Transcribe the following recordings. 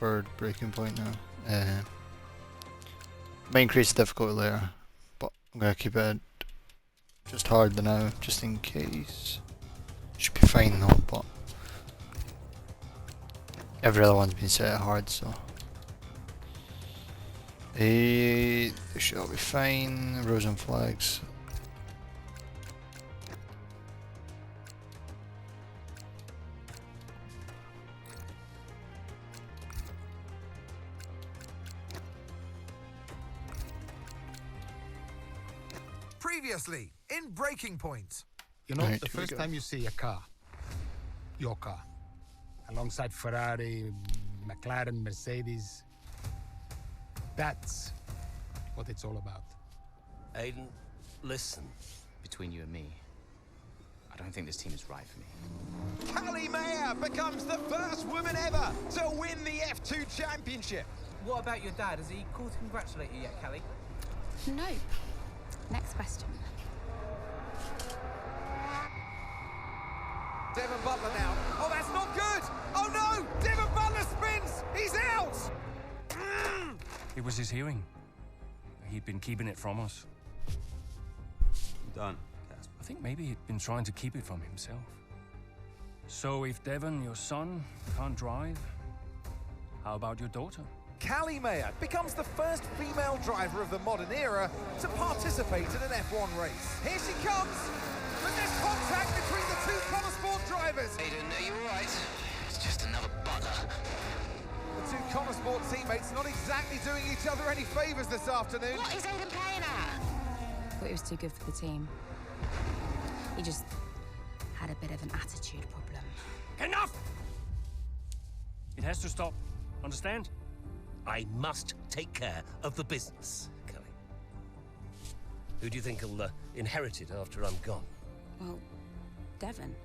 for Breaking Point now. Might increase the difficulty later, but I'm gonna keep it just hard now, just in case. Should be fine though, but every other one's been set at hard, so. This should all be fine. Rose and flags. Previously, in Breaking Point. You know, Right, the here we first go. time you see a car, your car, alongside Ferrari, McLaren, Mercedes, that's what it's all about. Aiden, listen. Between you and me, I don't think this team is right for me. Callie Mayer becomes the first woman ever to win the F2 championship. What about your dad? Has he called to congratulate you yet, Callie? No. Next question. Devon Butler now. Oh, that's not good. Oh no, Devon Butler spins. He's out. It was his hearing. He'd been keeping it from us. Done. I think maybe he'd been trying to keep it from himself. So if Devon, your son, can't drive, how about your daughter? Callie Mayer becomes the first female driver of the modern era to participate in an F1 race. Here she comes, but there's contact between the two Connor Sport drivers. Aiden, are you alright? It's just another butler. The two Connor Sport teammates not exactly doing each other any favours this afternoon. What is Aiden playing at? Thought he was too good for the team. He just had a bit of an attitude problem. Enough! It has to stop. Understand? I must take care of the business, Kelly. Who do you think will inherit it after I'm gone? Well, Devon,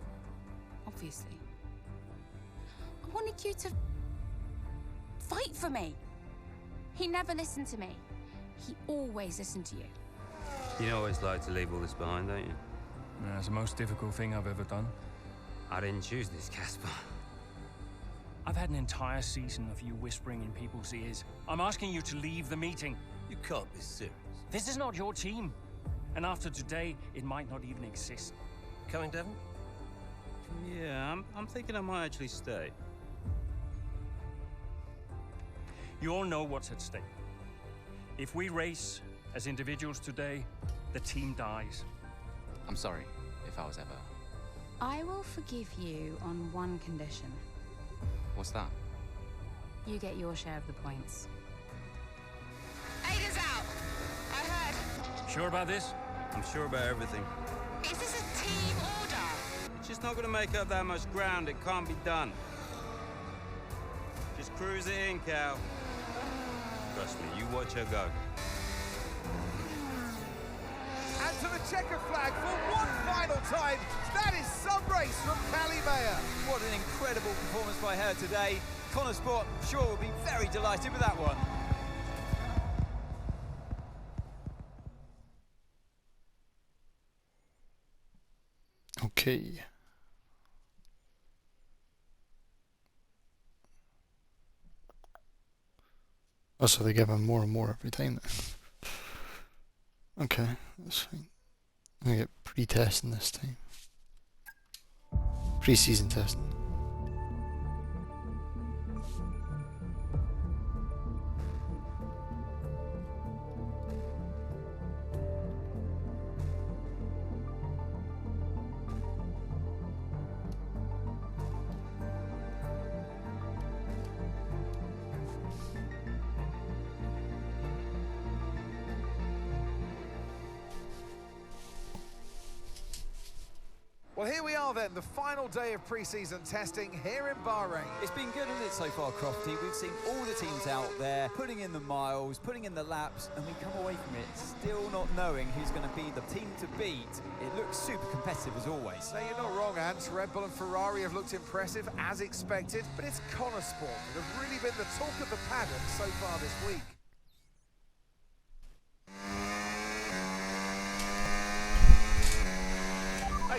obviously. I wanted you to fight for me. He never listened to me. He always listened to you. You always like to leave all this behind, don't you? It's the most difficult thing I've ever done. I didn't choose this, Casper. I've had an entire season of you whispering in people's ears. I'm asking you to leave the meeting. You can't be serious. This is not your team. And after today, it might not even exist. Coming, Devon? Yeah, I'm thinking I might actually stay. You all know what's at stake. If we race as individuals today, the team dies. I'm sorry if I was ever. I will forgive you on one condition. What's that? You get your share of the points. Aiden's out. I heard. Sure about this? I'm sure about everything. Is this a team order? It's just not going to make up that much ground. It can't be done. Just cruise it in, Cal. Trust me, you watch her go. And to the checker flag for one final time. That is some race from Callie Mayer. What an incredible performance by her today. Connor Sport, I'm sure, will be very delighted with that one. Okay. Oh, so they give him more and more every time then. Okay, that's fine. I'm gonna get pre-testing this time. Pre-season testing. Well, here we are then, the final day of pre-season testing here in Bahrain. It's been good, hasn't it, so far, Crofty? We've seen all the teams out there, putting in the miles, putting in the laps, and we come away from it still not knowing who's going to be the team to beat. It looks super competitive as always. Now, you're not wrong, Ant. Red Bull and Ferrari have looked impressive, as expected, but it's Connor Sport that have really been the talk of the paddock so far this week.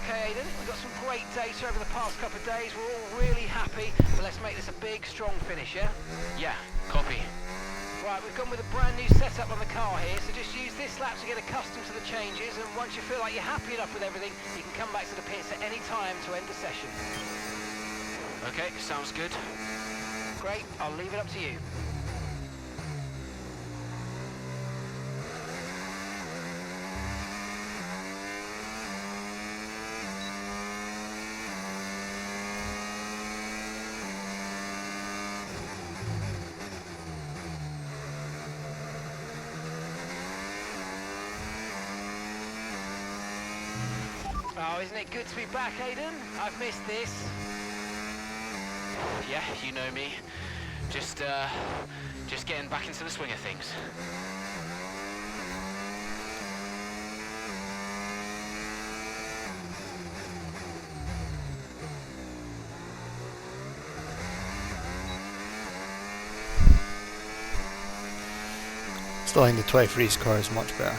Okay, Aidan, we've got some great data over the past couple of days. We're all really happy, but let's make this a big, strong finish, yeah? Yeah, copy. Right, we've gone with a brand new setup on the car here, so just use this lap to get accustomed to the changes, and once you feel like you're happy enough with everything, you can come back to the pits at any time to end the session. Okay, sounds good. Great, I'll leave it up to you. Oh, isn't it good to be back, Aidan? I've missed this. Yeah, you know me. Just getting back into the swing of things. Still think the 23's car is much better.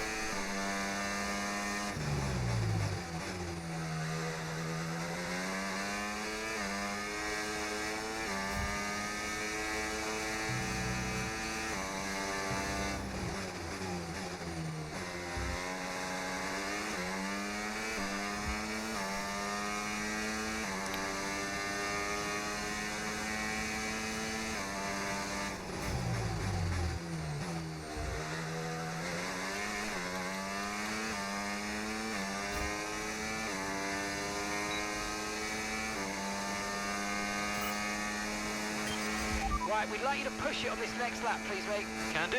Right, we'd like you to push it on this next lap, please, mate. Can do.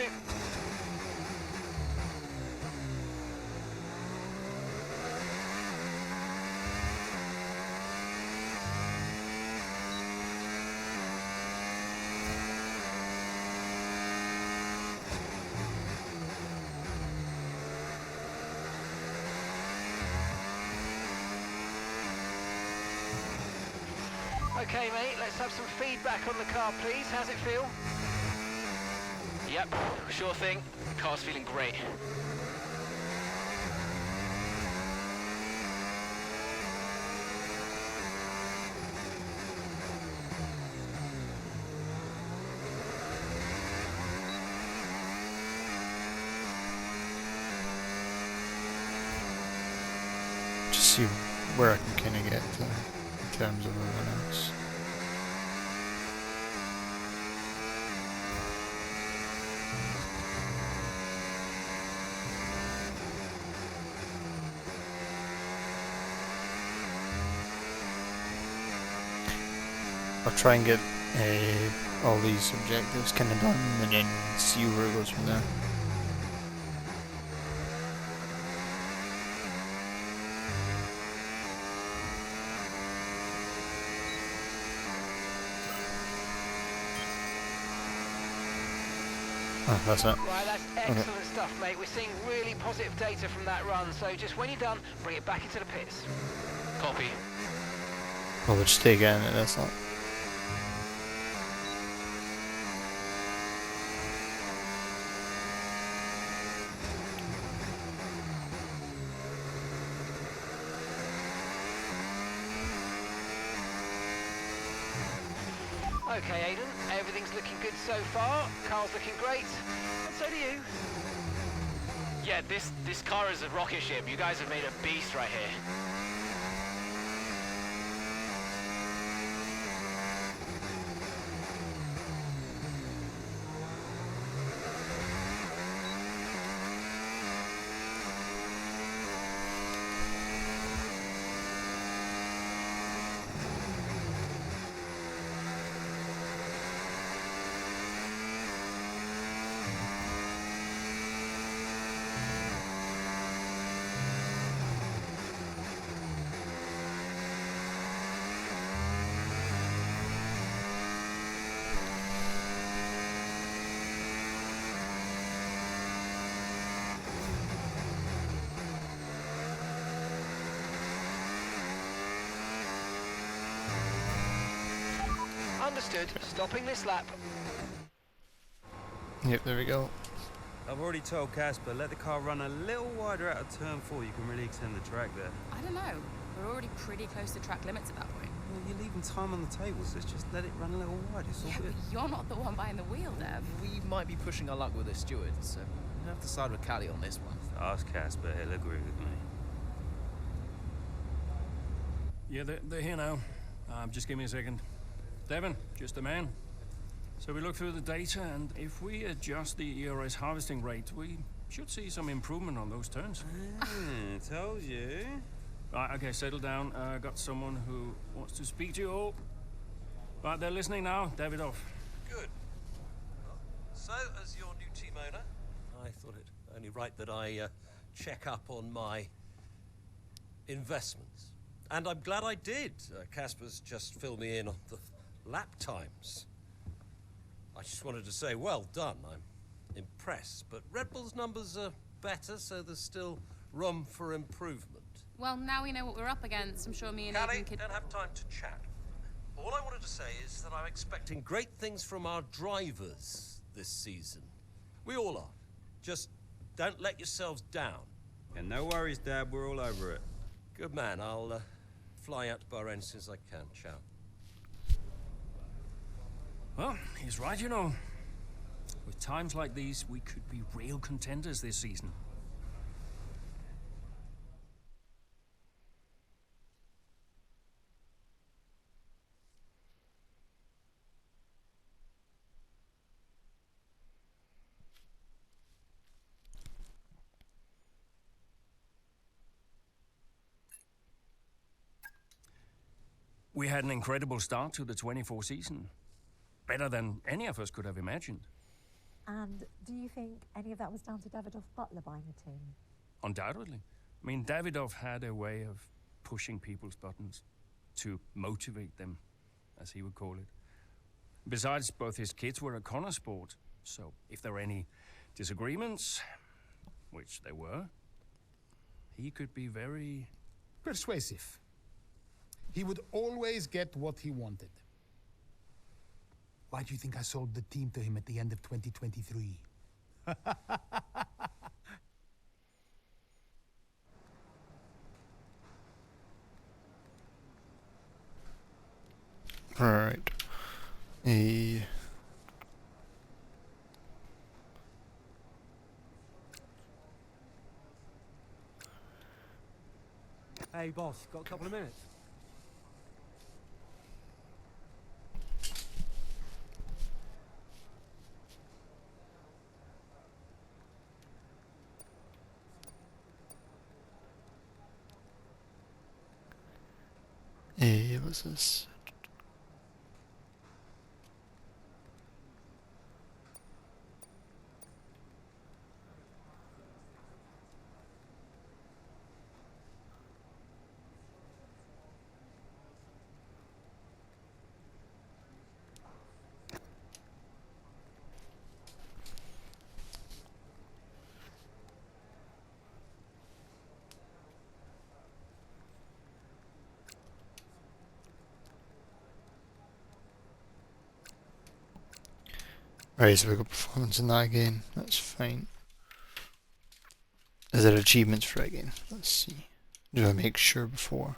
Okay, mate, let's have some feedback on the car, please. How's it feel? Yep, sure thing. Car's feeling great. Just see where I can kind of get to in terms of everyone else. I'll try and get all these objectives kind of done and then see where it goes from there. Oh, that's it. Right, that's excellent stuff, mate. We're seeing really positive data from that run, so just when you're done, bring it back into the pits. Copy. Well, we'll just take it in, that's not. Okay, Aidan, everything's looking good so far. Car's looking great, and so do you. Yeah, this car is a rocket ship. You guys have made a beast right here. Understood. Stopping this lap. Yep, there we go. I've already told Casper, let the car run a little wider out of turn 4. You can really extend the track there. I don't know. We're already pretty close to track limits at that point. Well, you're leaving time on the table, so let's just let it run a little wide. It's all Yeah, good. but you're not the one behind the wheel, Dev. We might be pushing our luck with the steward, so we'll have to side with Callie on this one. Ask Casper, he'll agree with me. Yeah, they're here now. Just give me a second. Devon, just a man. So we look through the data, and if we adjust the ERS harvesting rate, we should see some improvement on those turns. Told you. Right, okay, settle down. Got someone who wants to speak to you all. Right, they're listening now. Davidoff. Good. So, as your new team owner, I thought it only right that I check up on my investments. And I'm glad I did. Casper's just filled me in on the lap times. I just wanted to say, well done. I'm impressed. But Red Bull's numbers are better, so there's still room for improvement. Well, now we know what we're up against. I'm sure me and Callie, Aiden could... don't have time to chat. All I wanted to say is that I'm expecting great things from our drivers this season. We all are. Just don't let yourselves down. And no worries, Dad, we're all over it. Good man. I'll fly out to Bahrain as soon as I can. Ciao. Well, he's right, you know. With times like these, we could be real contenders this season. We had an incredible start to the 24 season. Better than any of us could have imagined. And do you think any of that was down to Davidoff Butler buying the team? Undoubtedly. I mean, Davidoff had a way of pushing people's buttons to motivate them, as he would call it. Besides, both his kids were a Connor sport, so if there were any disagreements, which there were, he could be very... Persuasive. He would always get what he wanted. Why do you think I sold the team to him at the end of 2023? Alright. Hey, boss, got a couple of minutes? What's this? Right, so we've got performance in that again, that's fine. Is there achievements for it again? Let's see. Do I make sure before?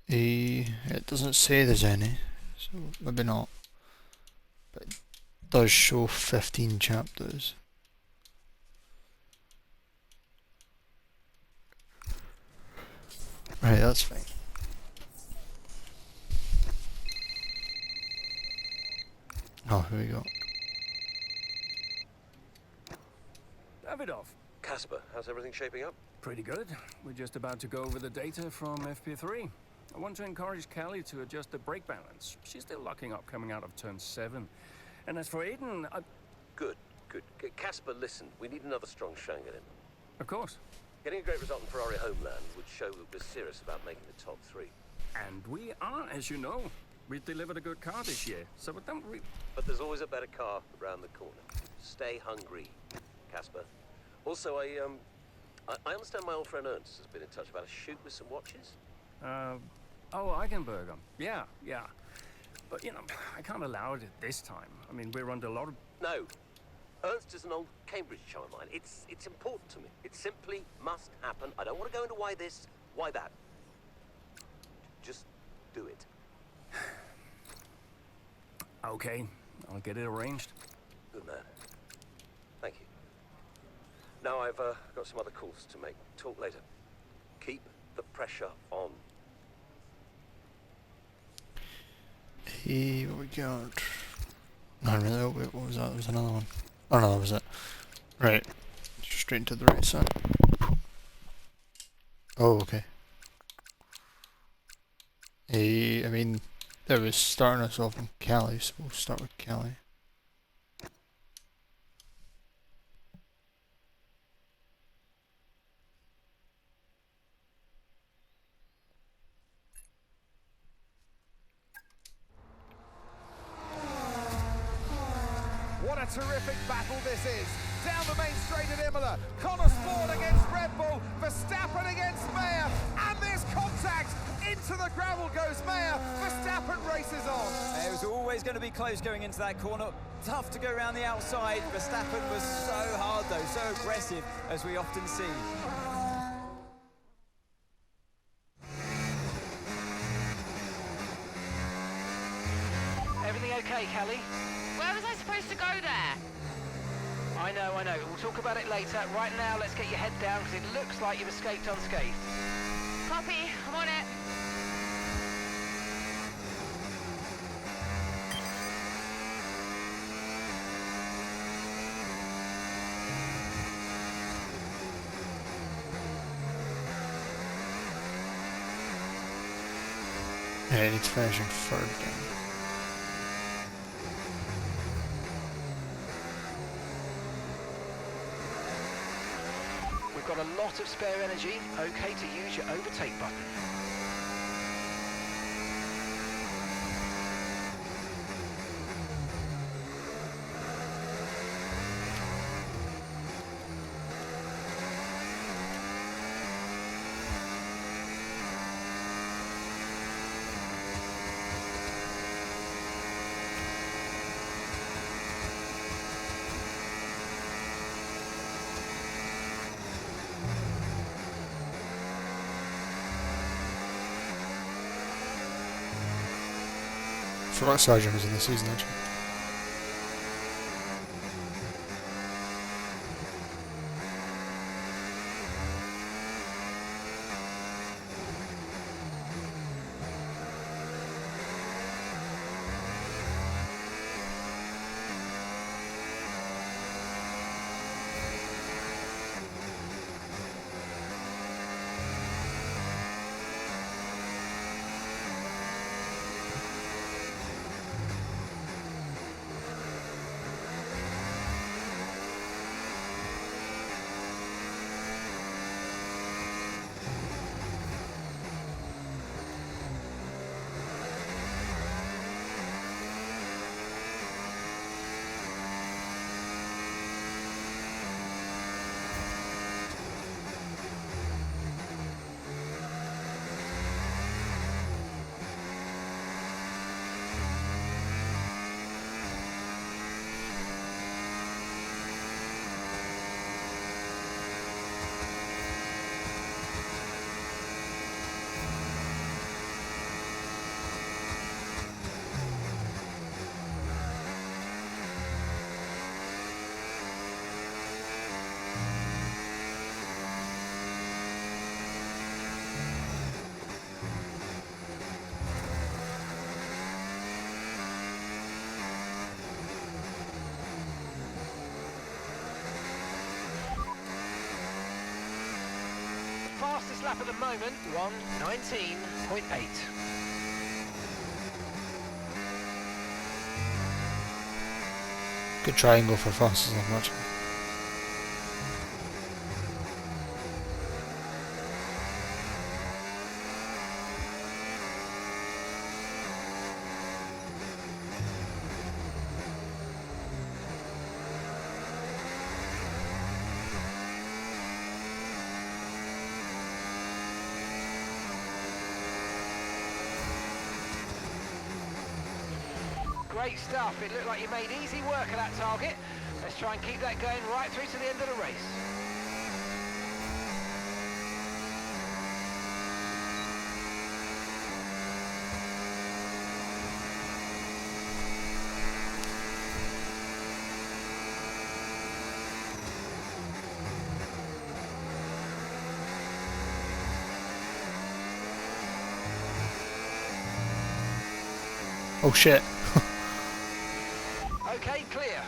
It doesn't say there's any, so maybe not. But it does show 15 chapters. Right, that's fine. Oh, here we go. Davidoff. Casper, how's everything shaping up? Pretty good. We're just about to go over the data from FP3. I want to encourage Callie to adjust the brake balance. She's still locking up coming out of turn 7. And as for Aiden, Good. Casper, listen, we need another strong Shanghai in. Of course. Getting a great result in Ferrari Homeland would show that we're serious about making the top 3. And we are, as you know. We've delivered a good car this year, so don't But there's always a better car around the corner. Stay hungry, Casper. Also, I understand my old friend Ernst has been in touch about a shoot with some watches. Oh, Eichenberger. Yeah. But, you know, I can't allow it at this time. I mean, we're under a lot of... No. Ernst is an old Cambridge chum of mine. It's important to me. It simply must happen. I don't want to go into why this, why that. Just do it. Okay, I'll get it arranged. Good man. Thank you. Now I've got some other calls to make. Talk later. Keep the pressure on. Hey, what we got? Not really. Oh, wait, what was that? There was another one. Oh no, that was it. Right. Straight into the right side. Oh, okay. Hey, I mean, that was starting us off in Cali, so we'll start with Cali. What a terrific battle this is. Down the main straight at Imola. Connor Sport against Red Bull. Verstappen against Mayer. And there's contact. Into the gravel goes Mayer. Verstappen races on. It was always going to be close going into that corner. Tough to go around the outside. Verstappen was so hard though, so aggressive, as we often see. Everything okay, Callie? Where was I supposed to go there? I know. We'll talk about it later. Right now, let's get your head down, because it looks like you've escaped unscathed. Copy, I'm on it. Yeah, it needs finishing third again. We've got a lot of spare energy. Okay to use your overtake button. I forgot Sargent was in the season actually. Fastest lap at the moment, 1:19.8. Good triangle for fastest I'm watching. Great stuff. It looked like you made easy work of that target. Let's try and keep that going right through to the end of the race. Oh shit. Okay, clear.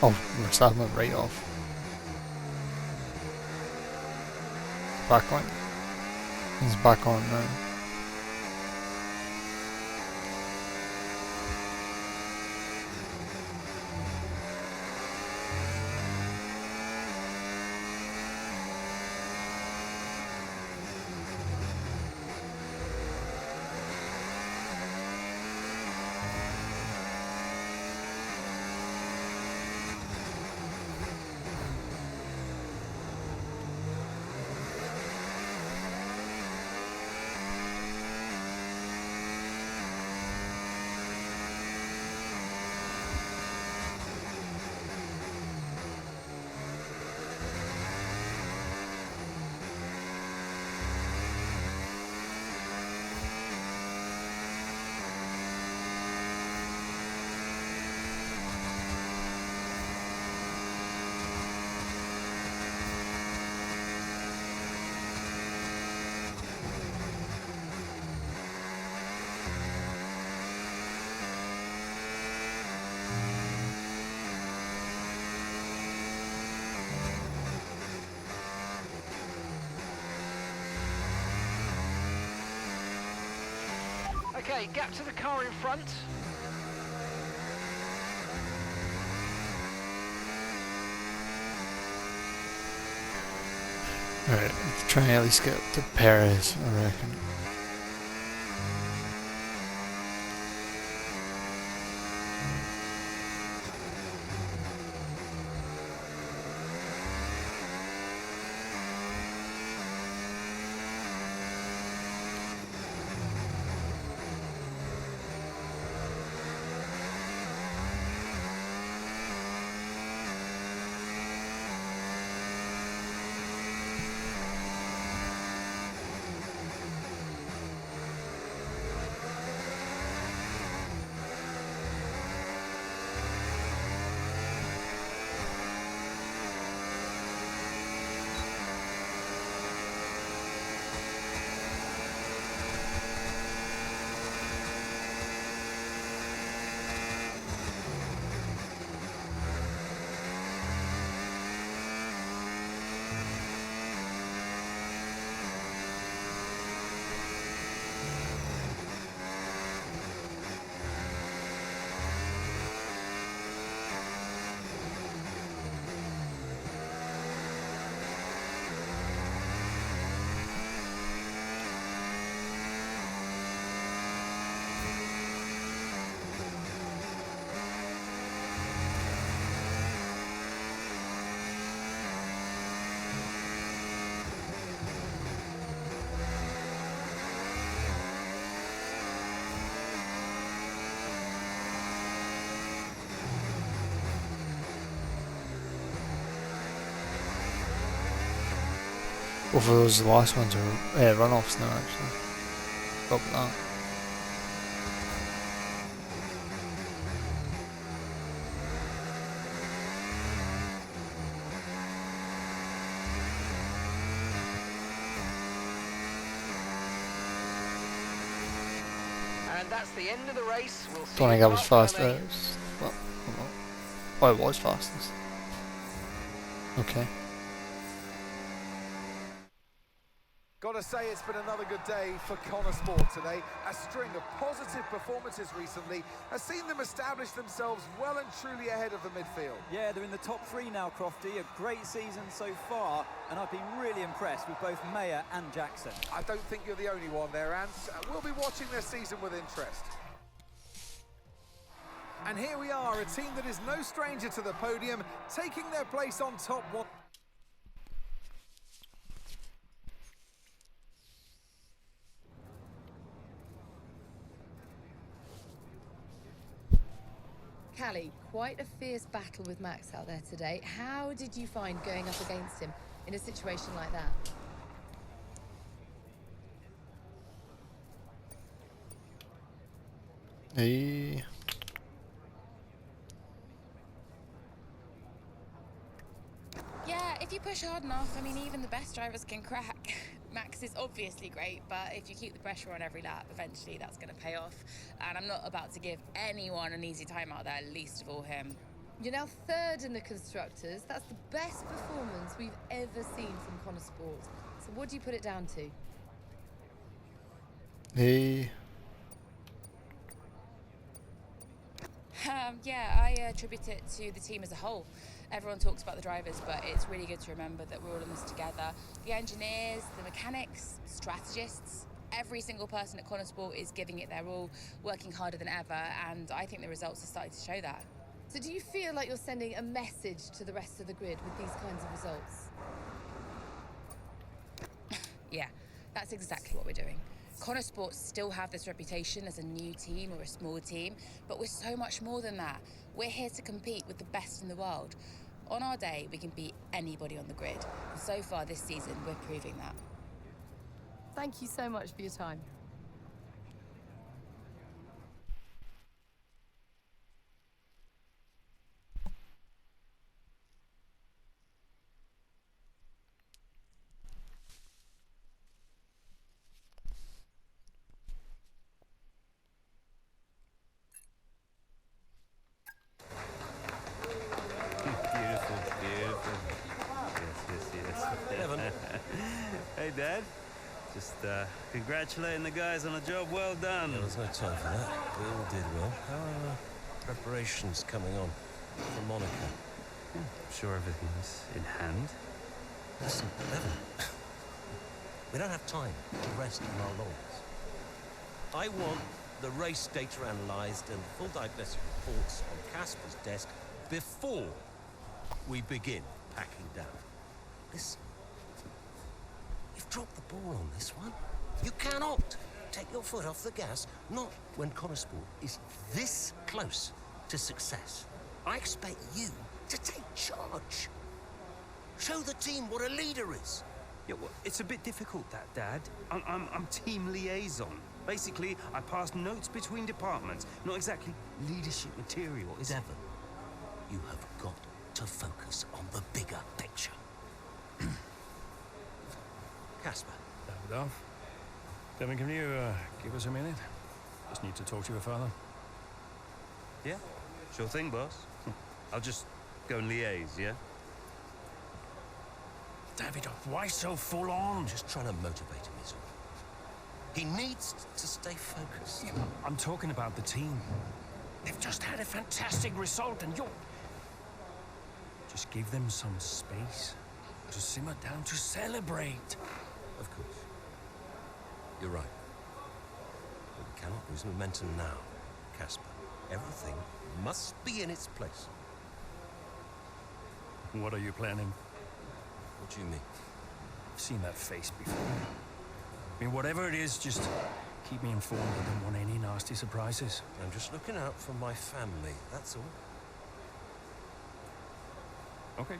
Oh, Verstappen went right off. Back on. He's back on now. Okay, gap to the car in front. Alright, let's try and at least get to Perez, I reckon. Both of those last ones are runoffs now, actually. Stop that. And that's the end of the race. We'll see Don't think you I was tomorrow fast. morning. Well, oh, I was fastest. Okay. Gotta say, it's been another good day for Connor Sport today. A string of positive performances recently has seen them establish themselves well and truly ahead of the midfield. Yeah, they're in the top three now, Crofty. A great season so far, and I've been really impressed with both Mayer and Jackson. I don't think you're the only one there, Ant. We'll be watching their season with interest. And here we are, a team that is no stranger to the podium, taking their place on top one. Callie, quite a fierce battle with Max out there today. How did you find going up against him in a situation like that? Hey. Yeah, if you push hard enough, I mean, even the best drivers can crack. Max is obviously great, but if you keep the pressure on every lap, eventually that's going to pay off. And I'm not about to give anyone an easy time out there, least of all him. You're now third in the Constructors. That's the best performance we've ever seen from Connor Sport. So what do you put it down to? Hey. Yeah, I attribute it to the team as a whole. Everyone talks about the drivers, but it's really good to remember that we're all in this together. The engineers, the mechanics, strategists, every single person at Connor Sport is giving it their all, working harder than ever, and I think the results are starting to show that. So do you feel like you're sending a message to the rest of the grid with these kinds of results? Yeah, that's exactly what we're doing. Connor Sports still have this reputation as a new team or a small team, but we're so much more than that. We're here to compete with the best in the world. On our day, we can beat anybody on the grid. And so far this season, we're proving that. Thank you so much for your time. Hey, Dad. Just congratulating the guys on a job well done. There was no time for that. We all did well. How are preparations coming on for Monaco? I'm sure everything's in hand. Listen, Evan. We don't have time to rest on our laurels. I want the race data analysed and full diagnostic reports on Casper's desk before we begin packing down. Listen. You've dropped the ball on this one. You cannot take your foot off the gas, not when Connor Sport is this close to success. I expect you to take charge. Show the team what a leader is. Yeah, well, it's a bit difficult, that, Dad. I'm team liaison. Basically, I pass notes between departments. Not exactly leadership material. Devon, you have got to focus on the bigger picture. Casper. Davidoff. Devon, can you give us a minute? Just need to talk to your father. Yeah, sure thing, boss. I'll just go and liaise, yeah? Davidoff, why so full on? Just trying to motivate him, is all. He needs to stay focused. Yeah, I'm talking about the team. They've just had a fantastic result, and you're... Just give them some space to simmer down, to celebrate. Of course. You're right. But we cannot lose momentum now, Casper. Everything must be in its place. What are you planning? What do you mean? I've seen that face before. I mean, whatever it is, just keep me informed. I don't want any nasty surprises. I'm just looking out for my family, that's all. Okay.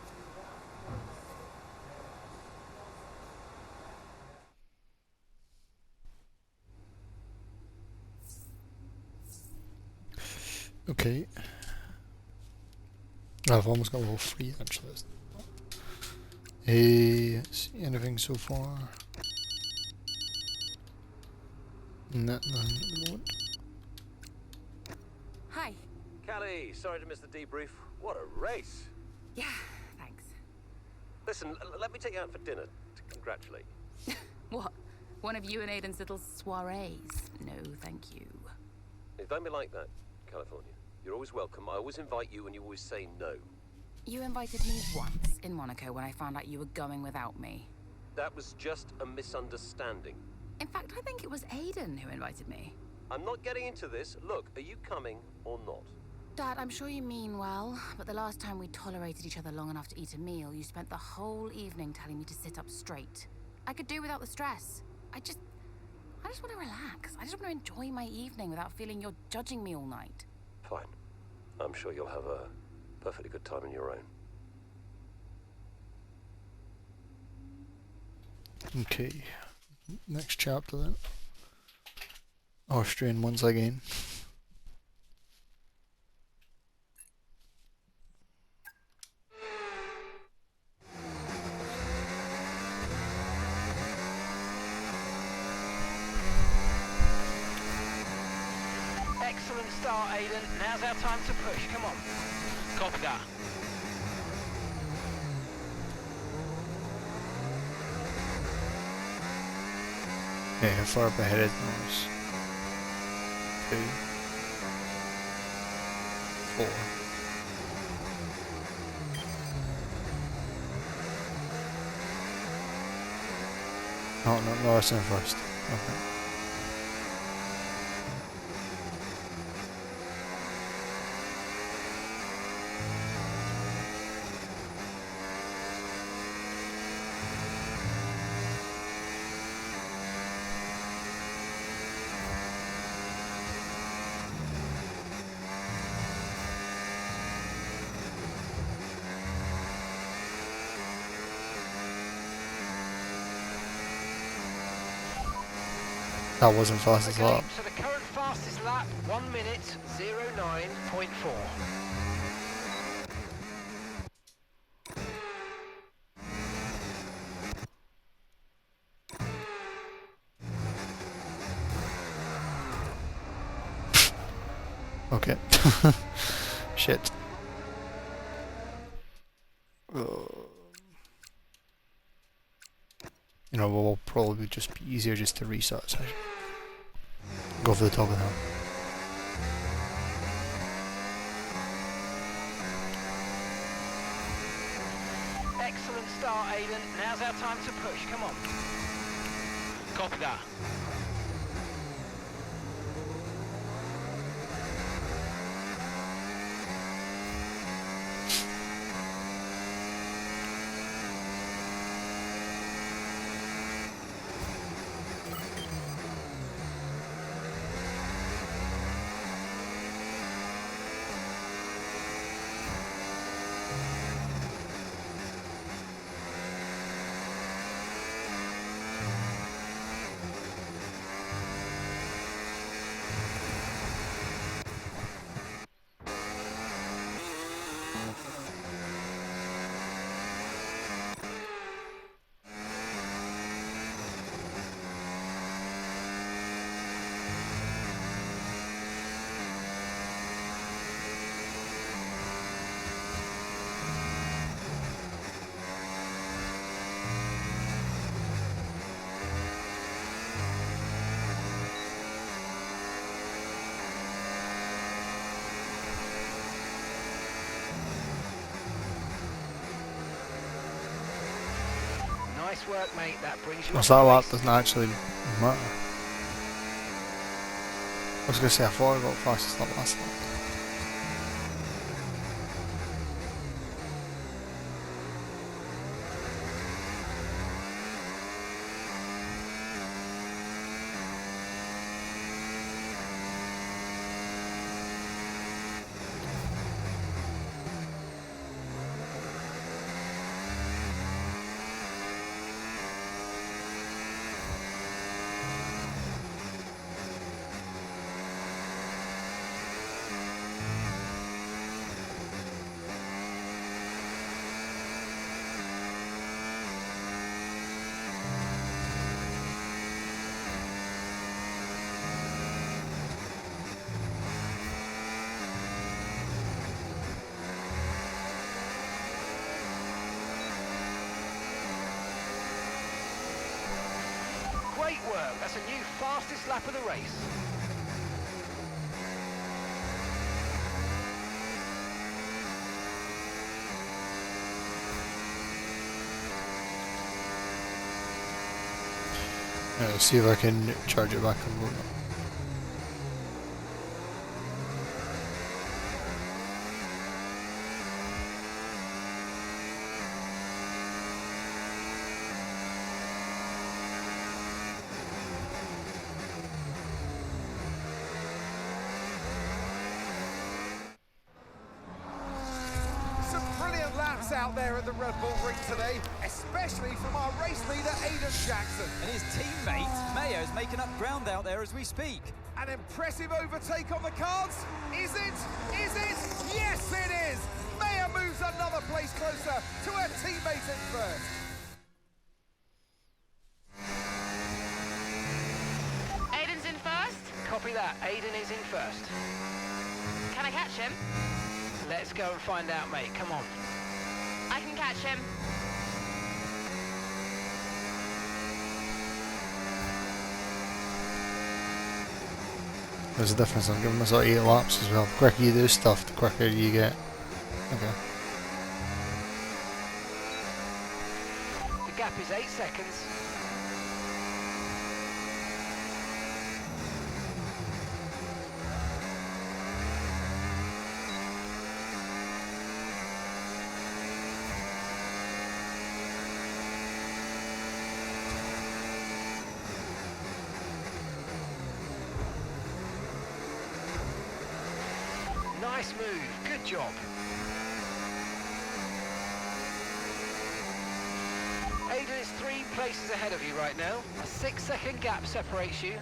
Okay. I've almost got level 3 actually. Hey, see anything so far? No, nothing at the moment. Hi. Callie, sorry to miss the debrief. What a race. Yeah, thanks. Listen, let me take you out for dinner to congratulate you. What? One of you and Aiden's little soirees? No, thank you. Hey, don't be like that, California. You're always welcome. I always invite you and you always say no. You invited me once in Monaco when I found out you were going without me. That was just a misunderstanding. In fact, I think it was Aiden who invited me. I'm not getting into this. Look, are you coming or not? Dad, I'm sure you mean well, but the last time we tolerated each other long enough to eat a meal, you spent the whole evening telling me to sit up straight. I could do without the stress. I just want to relax. I just want to enjoy my evening without feeling you're judging me all night. Fine. I'm sure you'll have a perfectly good time in your own. Okay, next chapter then. Austrian once again. Excellent start, Aiden. Now's our time to push. Come on. Copy that. Okay, how far up ahead is those? 2, 4. Oh no, Larson first. Okay. That wasn't fast as well. So the current fastest lap, 1 minute 09.4. Okay. Shit. You know, will probably just be easier just to restart the session. Go for the top of the hill. Excellent start, Aiden. Now's our time to push. Come on. Copy that. Nice work, mate. That brings you Well, up that to lap race. doesn't actually matter. I was going to say I thought I got fastest lap last lap. Great work. That's a new fastest lap of the race. Let's see if I can charge it back on board. laps out there at the Red Bull Ring today, especially from our race leader, Aiden Jackson. And his teammate, Mayer, is making up ground out there as we speak. An impressive overtake on the cards. Is it? Is it? Yes, it is. Mayer moves another place closer to her teammate in first. Aiden's in first. Copy that. Aiden is in first. Can I catch him? Let's go and find out, mate. Come on. I can catch him. There's a difference. I'm giving myself 8 laps as well. The quicker you do stuff, the quicker you get. Okay. The gap is 8 seconds. Nice move, good job. Aiden is 3 places ahead of you right now. A 6-second gap separates you.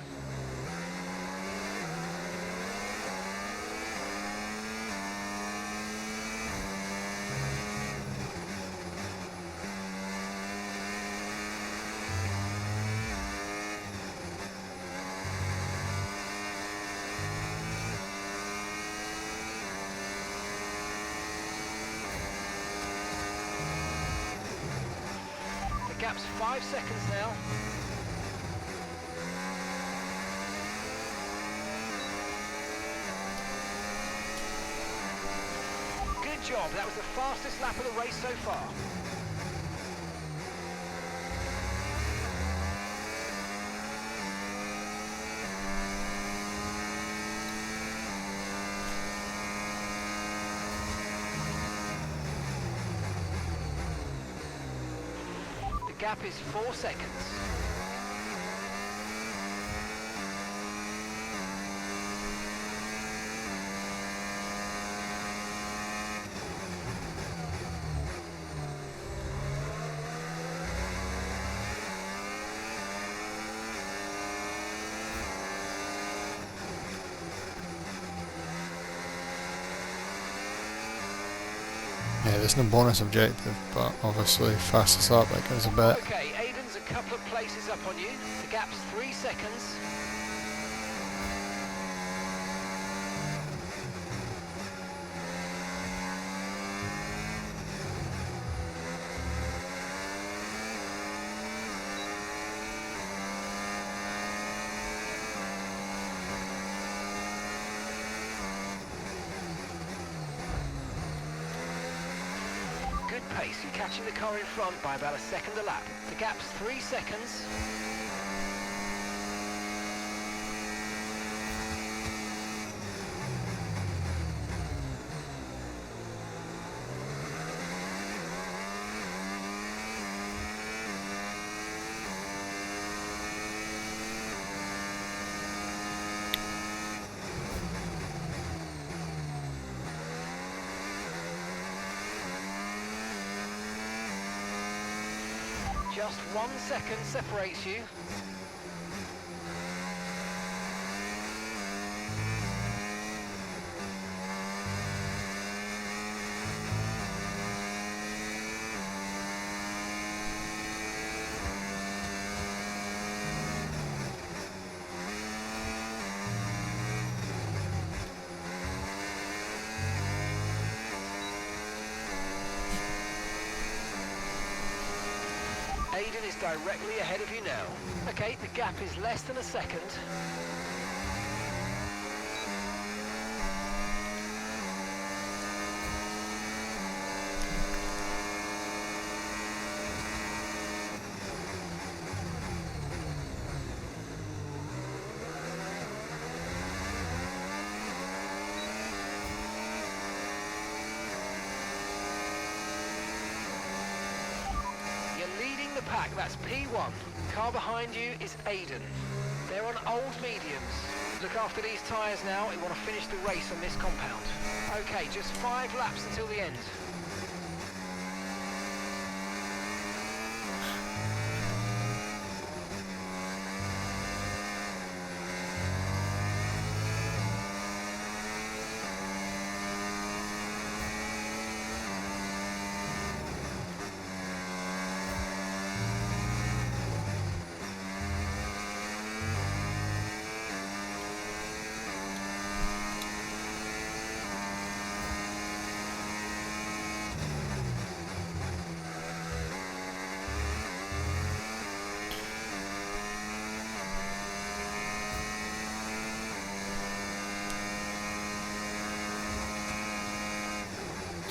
Gap's 5 seconds now. Good job, that was the fastest lap of the race so far. Gap is 4 seconds. Yeah, there's no bonus objective, but obviously fastest lap that gives a bit. Okay, Aiden's a couple of places up on you. The gap's 3 seconds. Good pace, you're catching the car in front by about a second a lap. The gap's 3 seconds. Just 1 second separates you. Aiden is directly ahead of you now. Okay, the gap is less than a second. Pack, that's P1. Car behind you is Aiden. They're on old mediums. Look after these tyres now. We want to finish the race on this compound. Okay, just 5 laps until the end.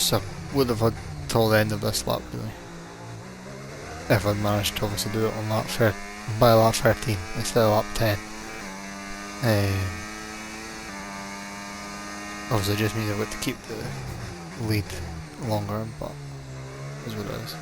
guess I would have had till the end of this lap really. If I'd managed to obviously do it on by lap 13 instead of lap 10. Obviously just means I've got to keep the lead longer, but is what it is.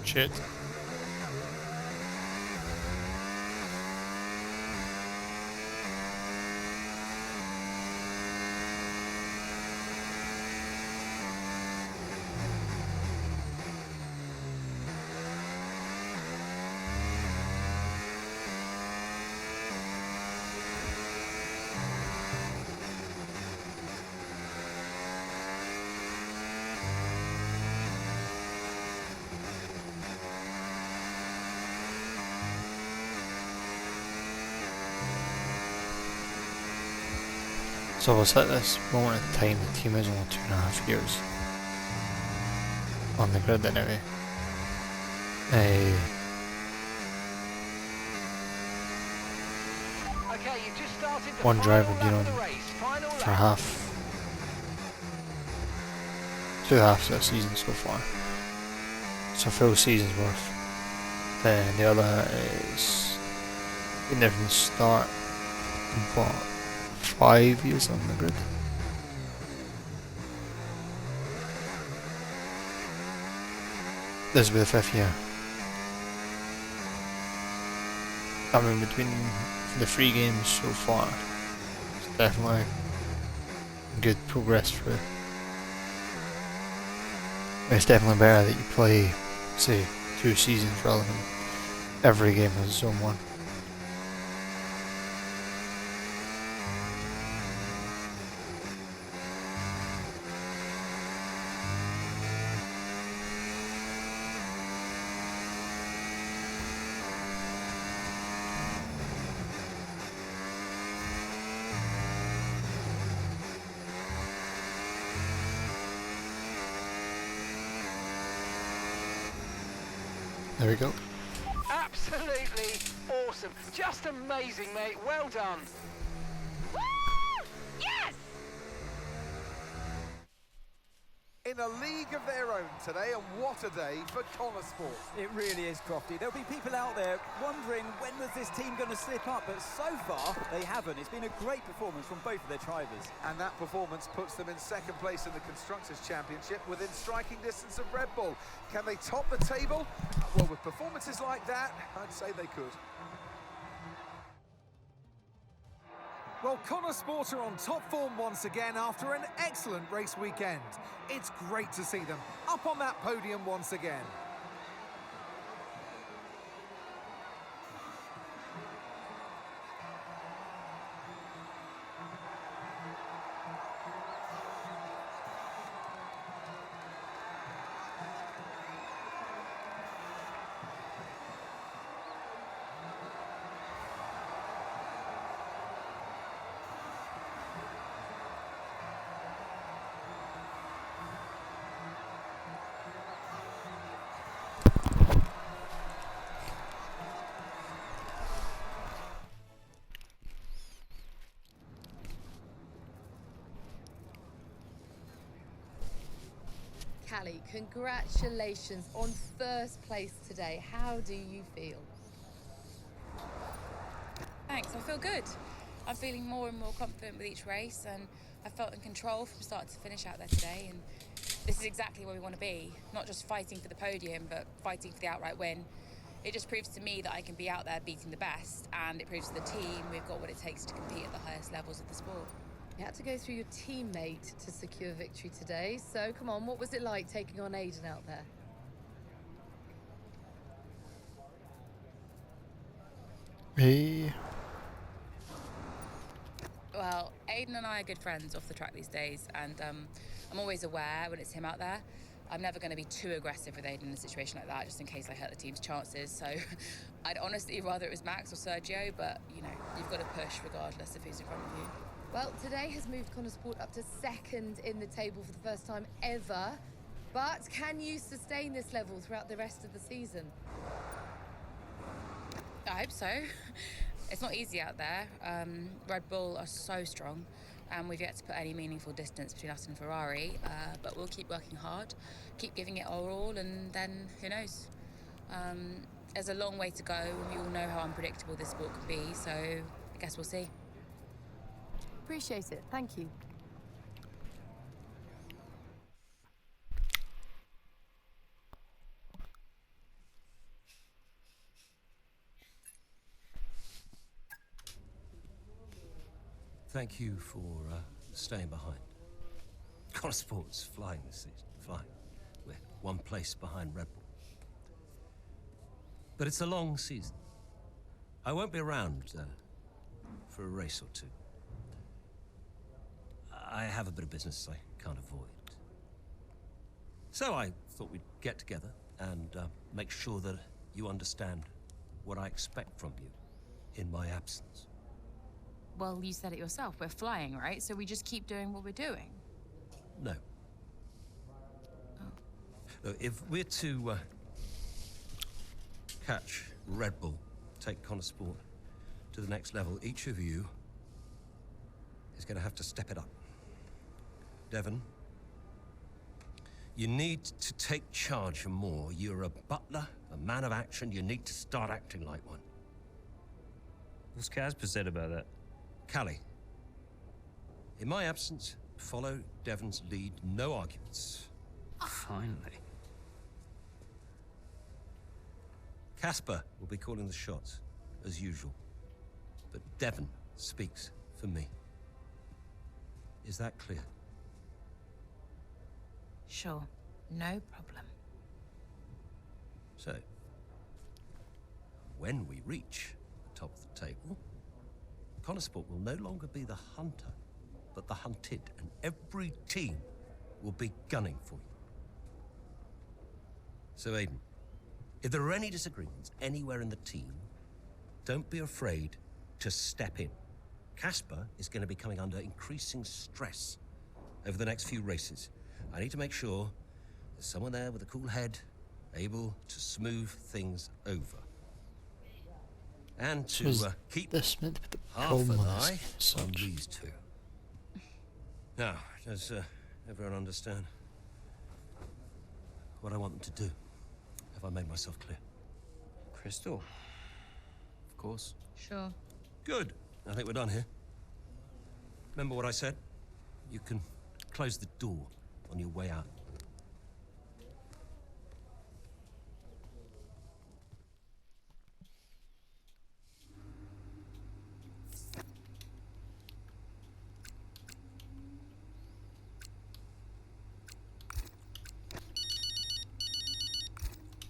Shit. So we'll set this moment in time, the team is only 2.5 years on the grid anyway. One driver been on for half, 2 halves of the season so far. So full season's worth. Then the other is a different start, but 5 years on the grid. This will be the 5th year. I mean, between the 3 games so far, it's definitely good progress through. It's definitely better that you play, say, 2 seasons rather than every game as its own one. There we go. Absolutely awesome. Just amazing, mate. Well done. Woo! Yes! In a league of their own today, and what a day for Connor Sport. It really is, Crofty. There'll be people out there wondering when was this team going to slip up, but so far they haven't. It's been a great performance from both of their drivers. And that performance puts them in 2nd place in the Constructors' Championship within striking distance of Red Bull. Can they top the table? Well, with performances like that, I'd say they could. Well, Connor Sport are on top form once again after an excellent race weekend. It's great to see them up on that podium once again. Callie, congratulations on first place today. How do you feel? Thanks, I feel good. I'm feeling more and more confident with each race, and I felt in control from start to finish out there today, and this is exactly where we want to be. Not just fighting for the podium, but fighting for the outright win. It just proves to me that I can be out there beating the best, and it proves to the team we've got what it takes to compete at the highest levels of the sport. You had to go through your teammate to secure victory today, so come on, what was it like taking on Aiden out there? Me. Well, Aiden and I are good friends off the track these days, and I'm always aware when it's him out there. I'm never going to be too aggressive with Aiden in a situation like that, just in case I hurt the team's chances. So I'd honestly rather it was Max or Sergio, but, you know, you've got to push regardless of who's in front of you. Well, today has moved Connor Sport up to second in the table for the first time ever. But can you sustain this level throughout the rest of the season? I hope so. It's not easy out there. Red Bull are so strong, and we've yet to put any meaningful distance between us and Ferrari. But we'll keep working hard, keep giving it our all, and then who knows? There's a long way to go, and we all know how unpredictable this sport can be, so I guess we'll see. Appreciate it. Thank you. Thank you for staying behind. Connor Sport's flying this season, flying. We're one place behind Red Bull. But it's a long season. I won't be around for a race or two. I have a bit of business I can't avoid. So I thought we'd get together and make sure that you understand what I expect from you in my absence. Well, you said it yourself. We're flying, right? So we just keep doing what we're doing. No. Look, if we're to catch Red Bull, take Connor Sport to the next level, each of you is going to have to step it up. Devon, you need to take charge more. You're a butler, a man of action. You need to start acting like one. What's Casper said about that? Callie, in my absence, follow Devon's lead. No arguments. Finally. Casper will be calling the shots, as usual. But Devon speaks for me. Is that clear? Sure. No problem. So, when we reach the top of the table, Connor Sport will no longer be the hunter, but the hunted, and every team will be gunning for you. So, Aiden, if there are any disagreements anywhere in the team, don't be afraid to step in. Casper is going to be coming under increasing stress over the next few races. I need to make sure there's someone there with a cool head, able to smooth things over. And to keep this meant to be the half an problem eye with on these two. Now, does everyone understand what I want them to do? Have I made myself clear? Crystal. Of course. Sure. Good. I think we're done here. Remember what I said? You can close the door on your way out.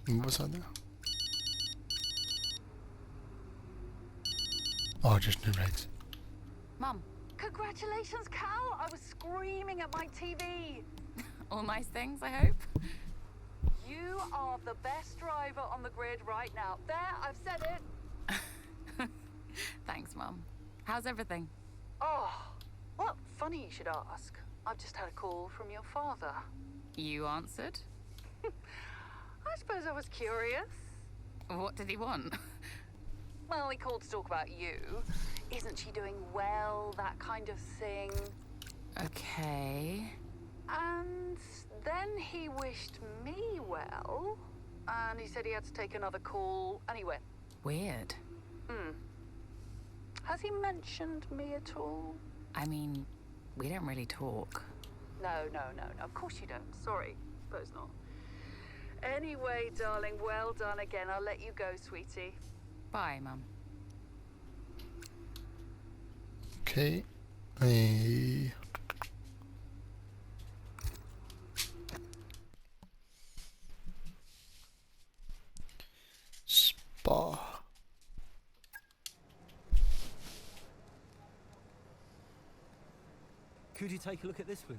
What was that there? Oh, just new regs. Mum. Congratulations, Cal! I was screaming at my TV. All nice things, I hope. You are the best driver on the grid right now. There, I've said it. Thanks, Mum. How's everything? Oh, well, funny you should ask. I've just had a call from your father. You answered? I suppose I was curious. What did he want? Well, he called to talk about you. Isn't she doing well? That kind of thing. Okay. And then he wished me well. And he said he had to take another call. And he went. Weird. Has he mentioned me at all? I mean, we don't really talk. No. Of course you don't. Sorry. Suppose not. Anyway, darling, well done again. I'll let you go, sweetie. Bye, Mum. Okay. Spa. Could you take a look at this, please?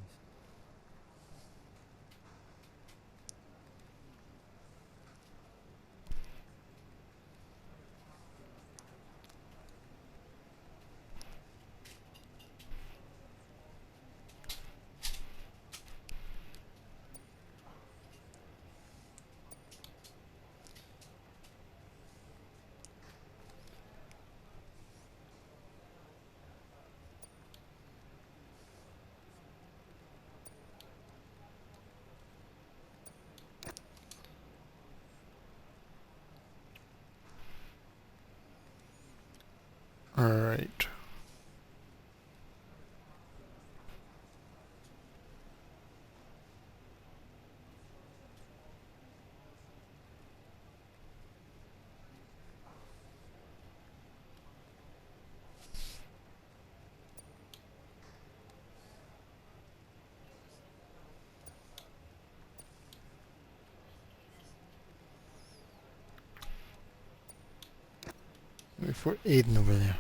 All right. Wait for Aiden over there.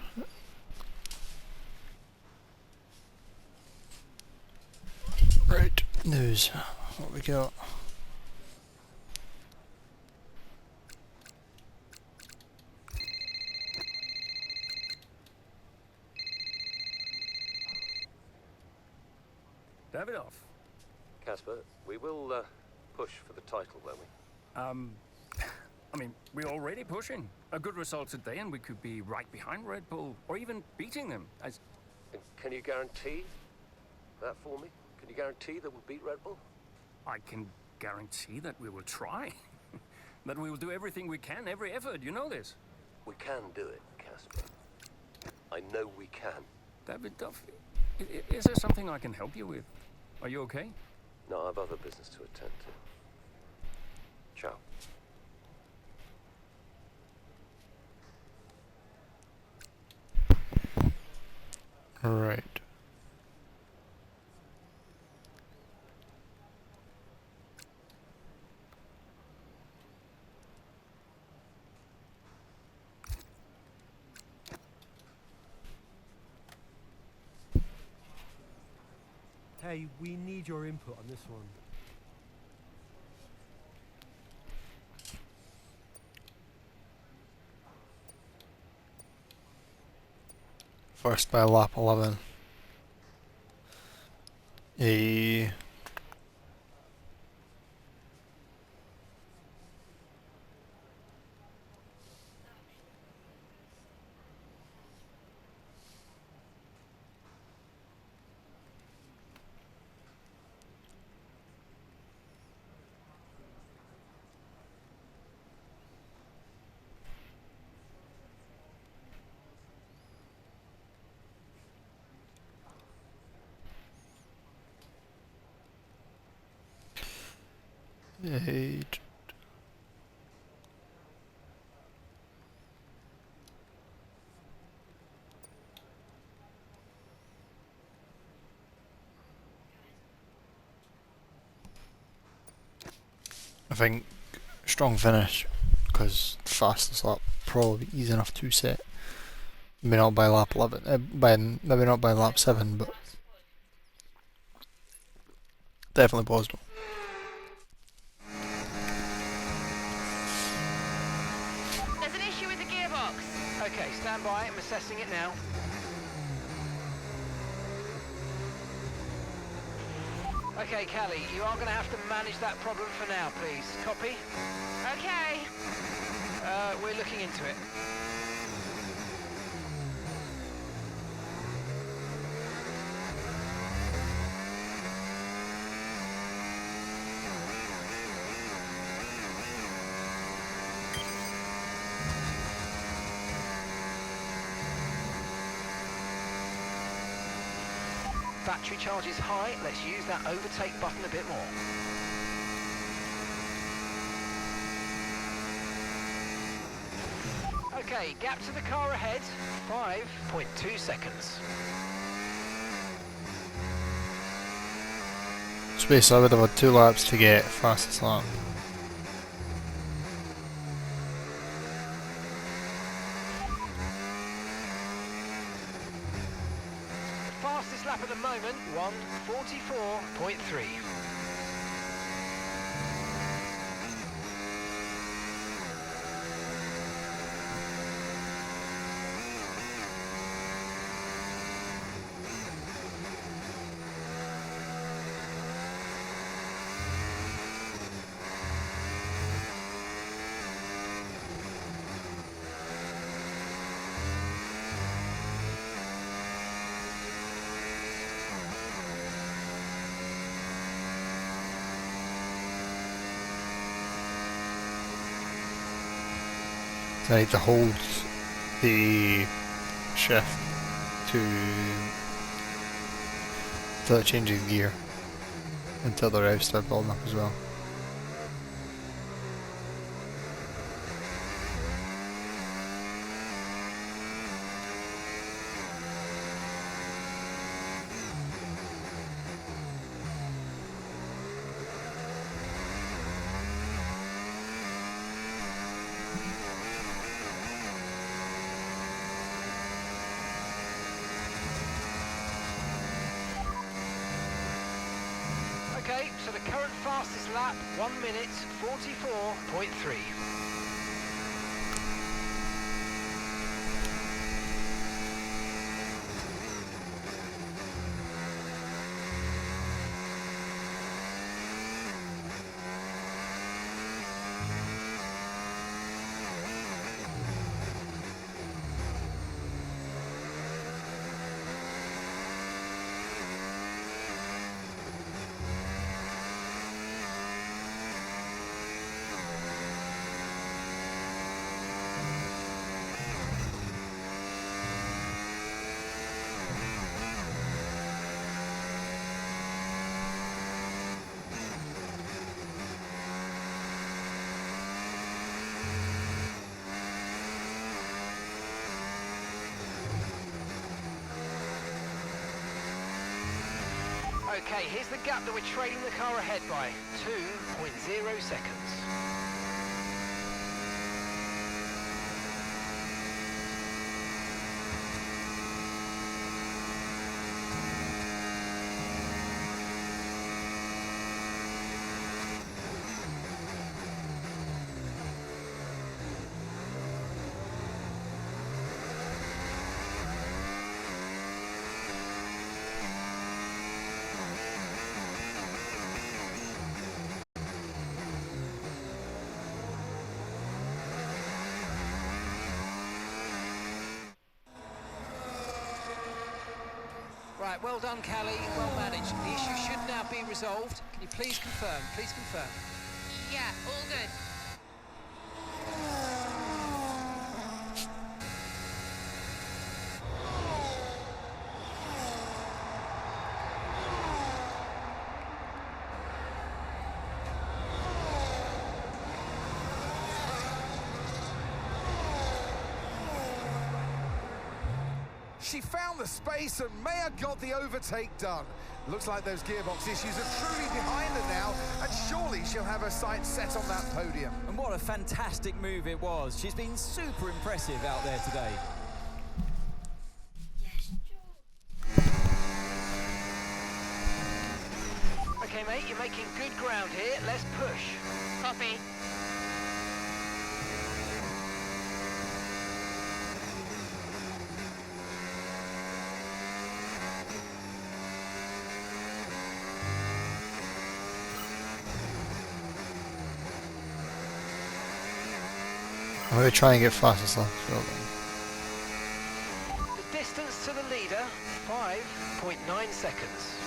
Right, news. What we got? Davidoff. Casper, we will push for the title, won't we? I mean, we're already pushing. A good result today and we could be right behind Red Bull, or even beating them. And can you guarantee that for me? Can you guarantee that we'll beat Red Bull? I can guarantee that we will try. That we will do everything we can, every effort, you know this. We can do it, Casper. I know we can. Davidoff, is there something I can help you with? Are you okay? No, I have other business to attend to. Ciao. All right. Hey, we need your input on this one. First by lap 11. Eight. I think strong finish, because fastest lap probably easy enough to set. Maybe not by lap 11, maybe not by lap 7, but definitely possible. There's an issue with the gearbox. Okay, stand by. I'm assessing it now. Okay, Callie, you are going to have to manage that problem for now, please. Copy? Okay. We're looking into it. Battery charge is high. Let's use that overtake button a bit more. Okay, gap to the car ahead, 5.2 seconds. Space, I would have had 2 laps to get fastest lap. Fastest lap at the moment, 1:44.3. So I need to hold the shift until it changes gear, until the revs start building up as well. Okay, so the current fastest lap, 1:44.3. Okay, here's the gap that we're trailing the car ahead by, 2.0 seconds. Right, well done, Callie. Well managed. The issue should now be resolved. Can you please confirm? Please confirm. Yeah, all good. she found the space and Mayer got the overtake done. Looks like those gearbox issues are truly behind her now, and surely she'll have her sights set on that podium. And what a fantastic move it was. She's been super impressive out there today. Okay, mate, you're making good ground here. Let's push. Copy. I'm going to try and get fastest lap. The distance to the leader, 5.9 seconds.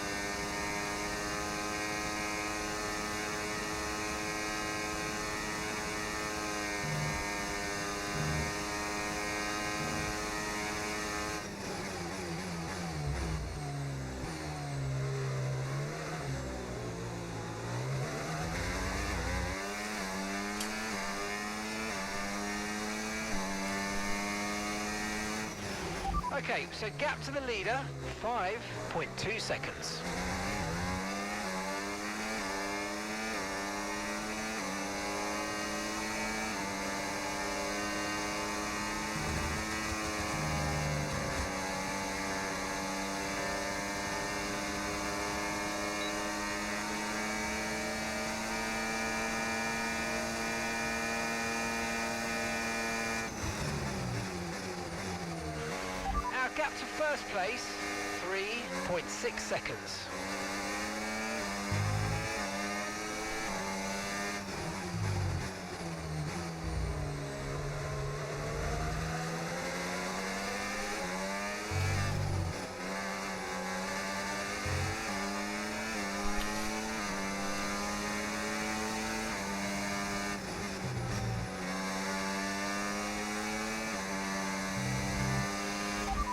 Okay, so gap to the leader, 5.2 seconds. Gap to first place, 3.6 seconds.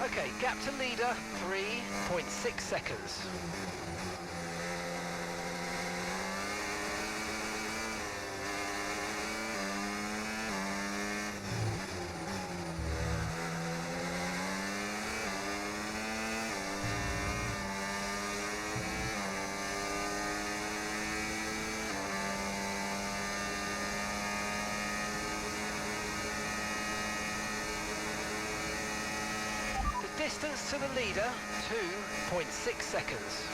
Okay, gap to leader, 3.6 seconds. Distance to the leader, 2.6 seconds.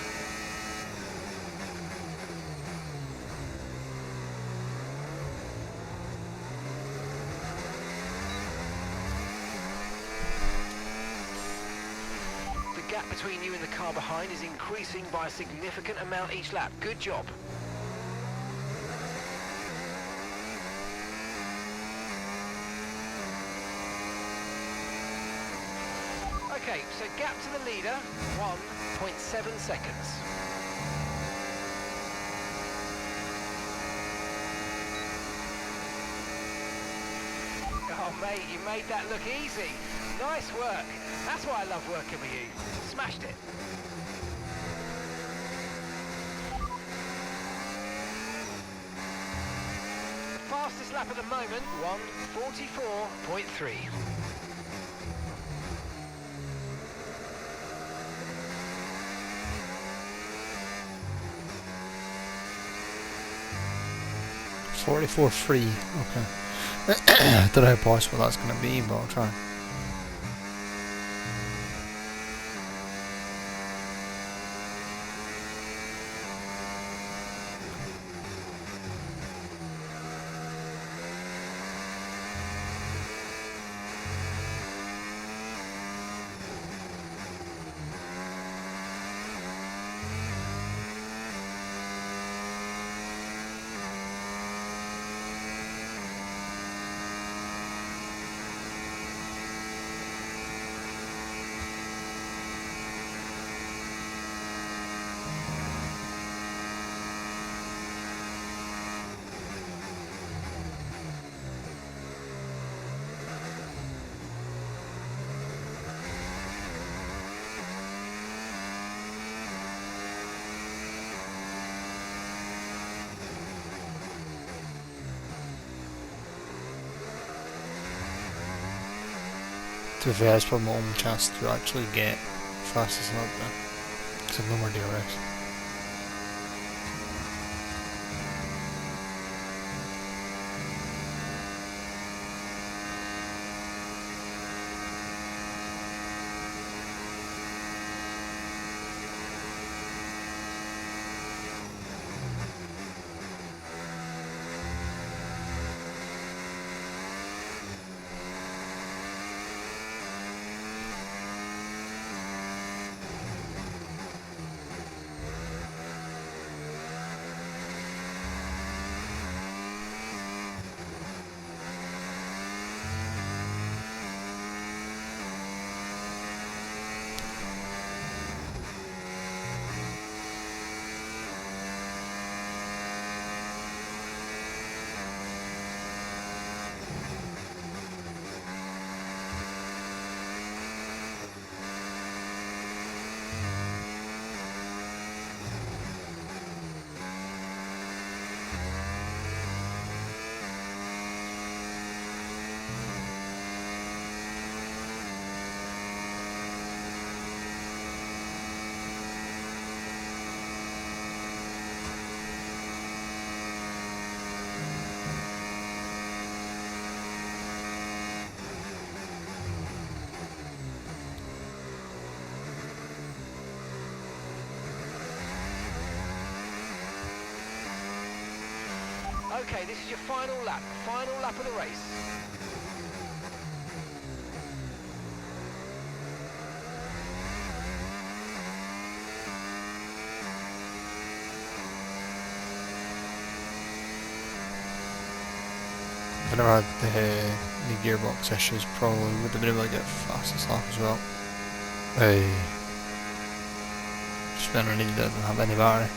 The gap between you and the car behind is increasing by a significant amount each lap. Good job. Okay, so gap to the leader, 1.7 seconds. Oh mate, you made that look easy. Nice work. That's why I love working with you. Smashed it. Fastest lap at the moment, 1:44.3. .44 free. Okay. I don't know how possible that's going to be, but I'll try. To be fair, it's probably my only chance to actually get fastest lap there. Because I've no more DRS. Okay, this is your final lap of the race. If I never had the gearbox issues, probably would have been able to get fastest lap as well. Just been really doesn't have any battery.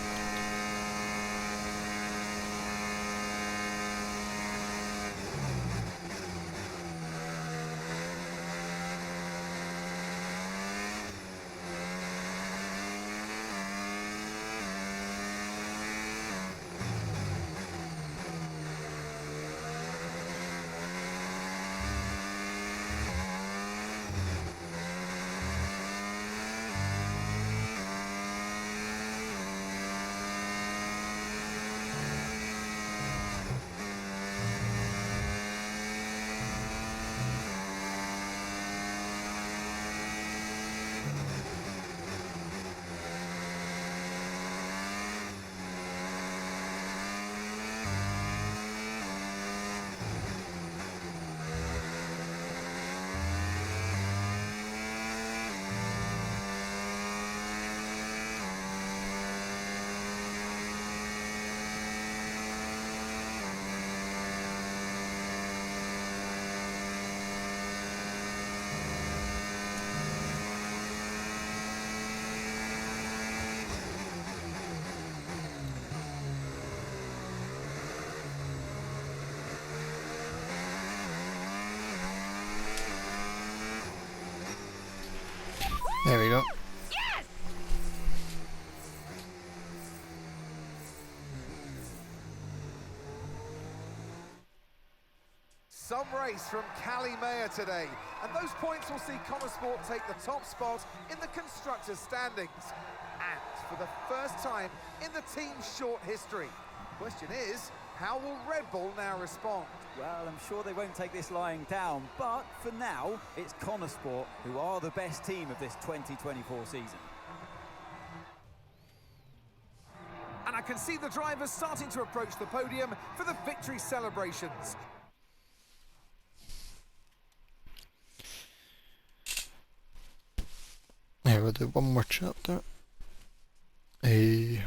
There we go. Yes! Some race from Cali Mayer today, and those points will see Connosport take the top spot in the constructors' standings. And for the first time in the team's short history. The question is, how will Red Bull now respond? Well, I'm sure they won't take this lying down, but for now, it's Connosport who are the best team of this 2024 season. And I can see the drivers starting to approach the podium for the victory celebrations. Yeah, we'll do one more chapter. I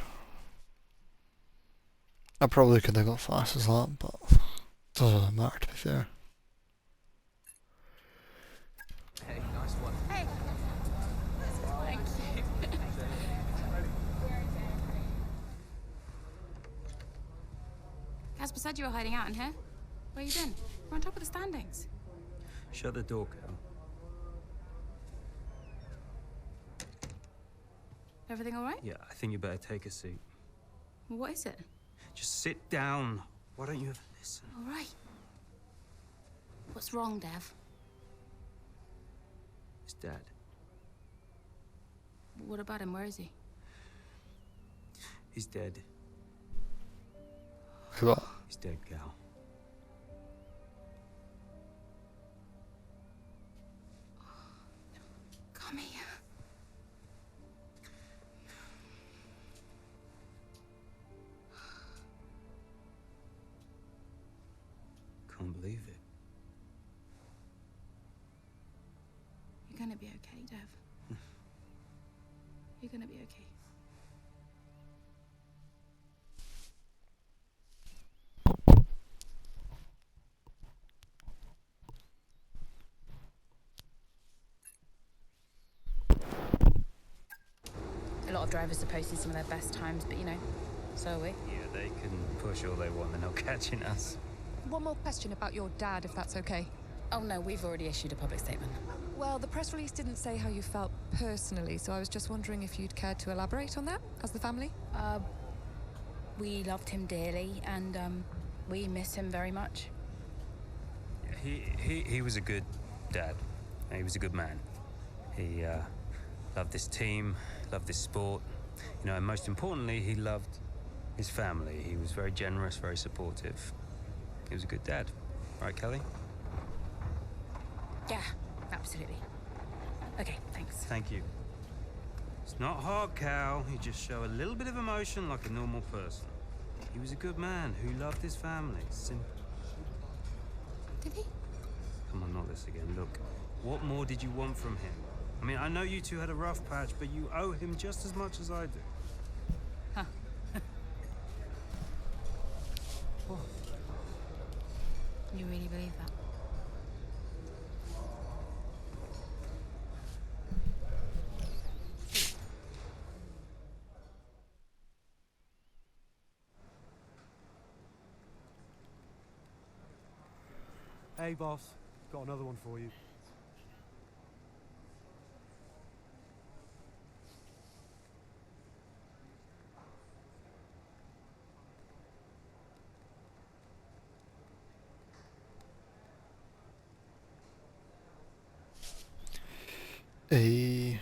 probably could have got fastest lap, but it doesn't really matter, to be fair. Hey, nice one. Hey. Thank you. Casper said you were hiding out in here. Where you been? We're on top of the standings. Shut the door, Cam. Everything all right? Yeah, I think you better take a seat. What is it? Just sit down. Why don't you ever listen? All right. What's wrong, Dev? Dad. What about him? Where is he? He's dead. What? He's dead, Cal. Come here. Can't believe it. You're gonna be okay, Dev. You're gonna be okay. A lot of drivers are posting some of their best times, but you know, so are we. Yeah, they can push all they want, they're not catching us. One more question about your dad, if that's okay. Oh no, we've already issued a public statement. Well, the press release didn't say how you felt personally, so I was just wondering if you'd care to elaborate on that, as the family? We loved him dearly, and we miss him very much. He was a good dad. He was a good man. He loved this team, loved this sport. You know, and most importantly, he loved his family. He was very generous, very supportive. He was a good dad. Right, Kelly? Yeah, absolutely. Okay, thanks. Thank you. It's not hard, Cal. You just show a little bit of emotion like a normal person. He was a good man who loved his family. Simple. Did he? Come on, not this again. Look, what more did you want from him? I mean, I know you two had a rough patch, but you owe him just as much as I do. Huh. What? You really believe that? Hey, boss. Got another one for you. A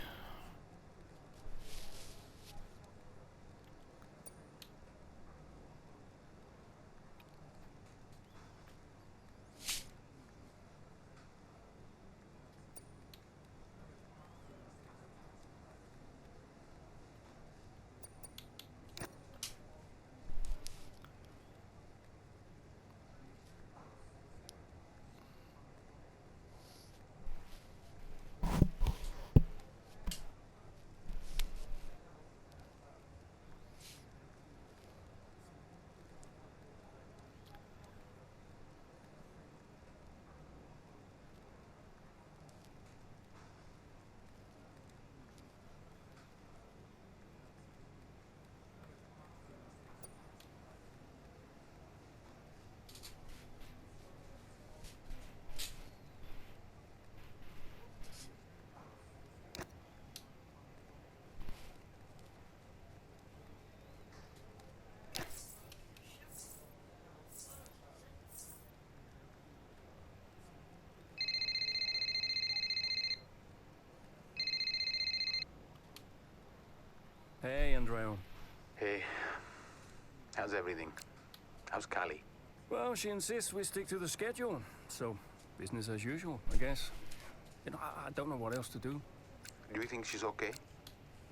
Hey, Andreo. Hey, how's everything? How's Callie? Well, she insists we stick to the schedule, so business as usual, I guess. You know, I don't know what else to do. Do you think she's okay?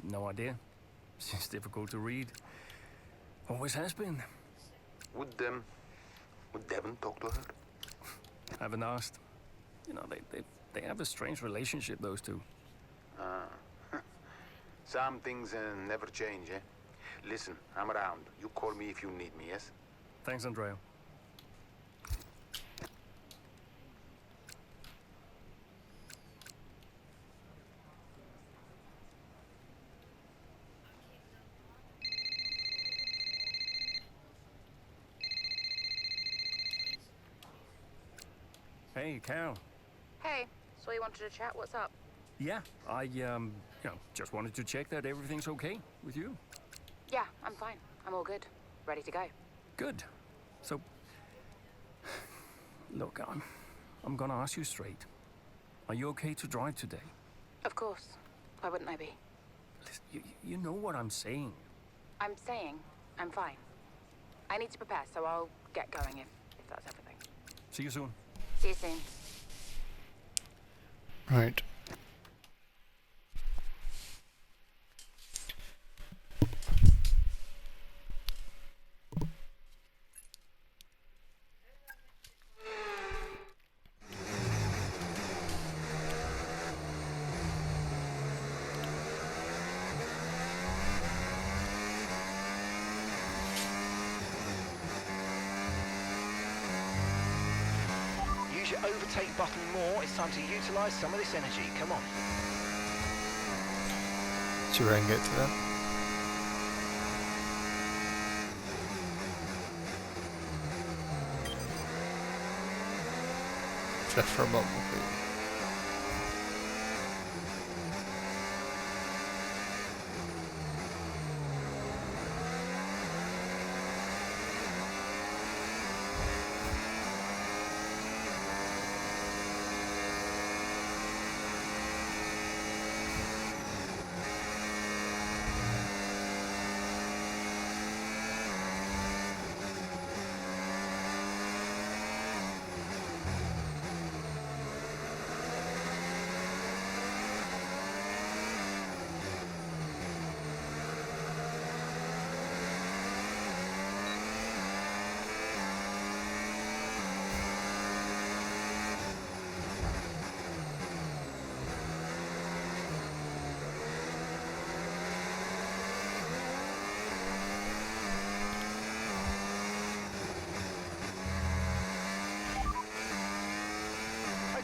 No idea. She's difficult to read. Always has been. Would Devon talk to her? Haven't asked. You know, they have a strange relationship, those two. Some things never change, eh? Listen, I'm around. You call me if you need me, yes? Thanks, Andreo. Hey, Cal. Hey, so you wanted to chat? What's up? Yeah, I, just wanted to check that everything's okay with you. Yeah, I'm fine. I'm all good. Ready to go. Good. So, look, I'm gonna ask you straight. Are you okay to drive today? Of course. Why wouldn't I be? Listen, you know what I'm saying. I'm saying I'm fine. I need to prepare, so I'll get going if that's everything. See you soon. See you soon. Right. Use your overtake button more. It's time to utilize some of this energy. Come on. See where I can get to that. Drift for a bubble, please.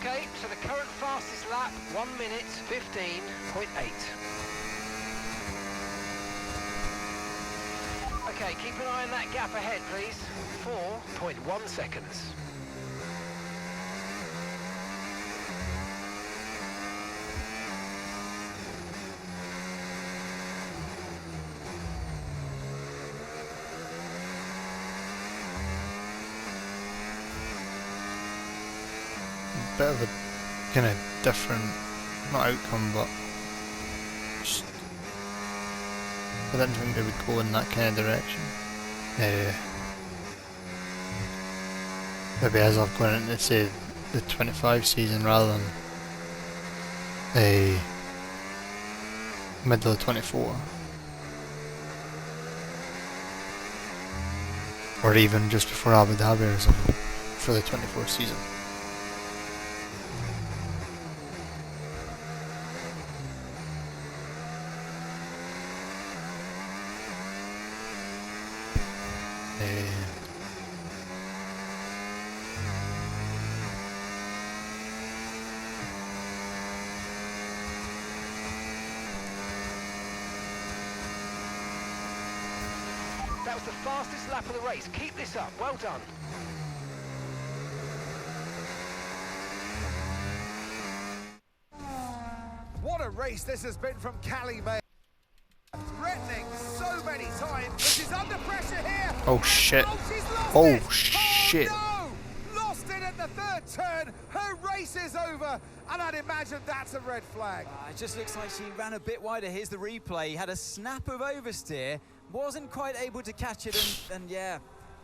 Okay, so the current fastest lap, 1 minute 15.8. Okay, keep an eye on that gap ahead, please. 4.1 seconds. Bit of a kind of different, not outcome, but just, I didn't think they would go in that kind of direction. Maybe as I've gone into say the 25 season rather than a middle of 24, or even just before Abu Dhabi or something for the 24 season. That was the fastest lap of the race. Keep this up. Well done. What a race this has been from Callie May. Threatening so many times, but she's under pressure here. Oh shit. Oh, she's lost Oh it. shit. Oh no! Lost it at the third turn. Her race is over, and I'd imagine that's a red flag. It just looks like she ran a bit wider. Here's the replay. Had a snap of oversteer. Wasn't quite able to catch it, and yeah,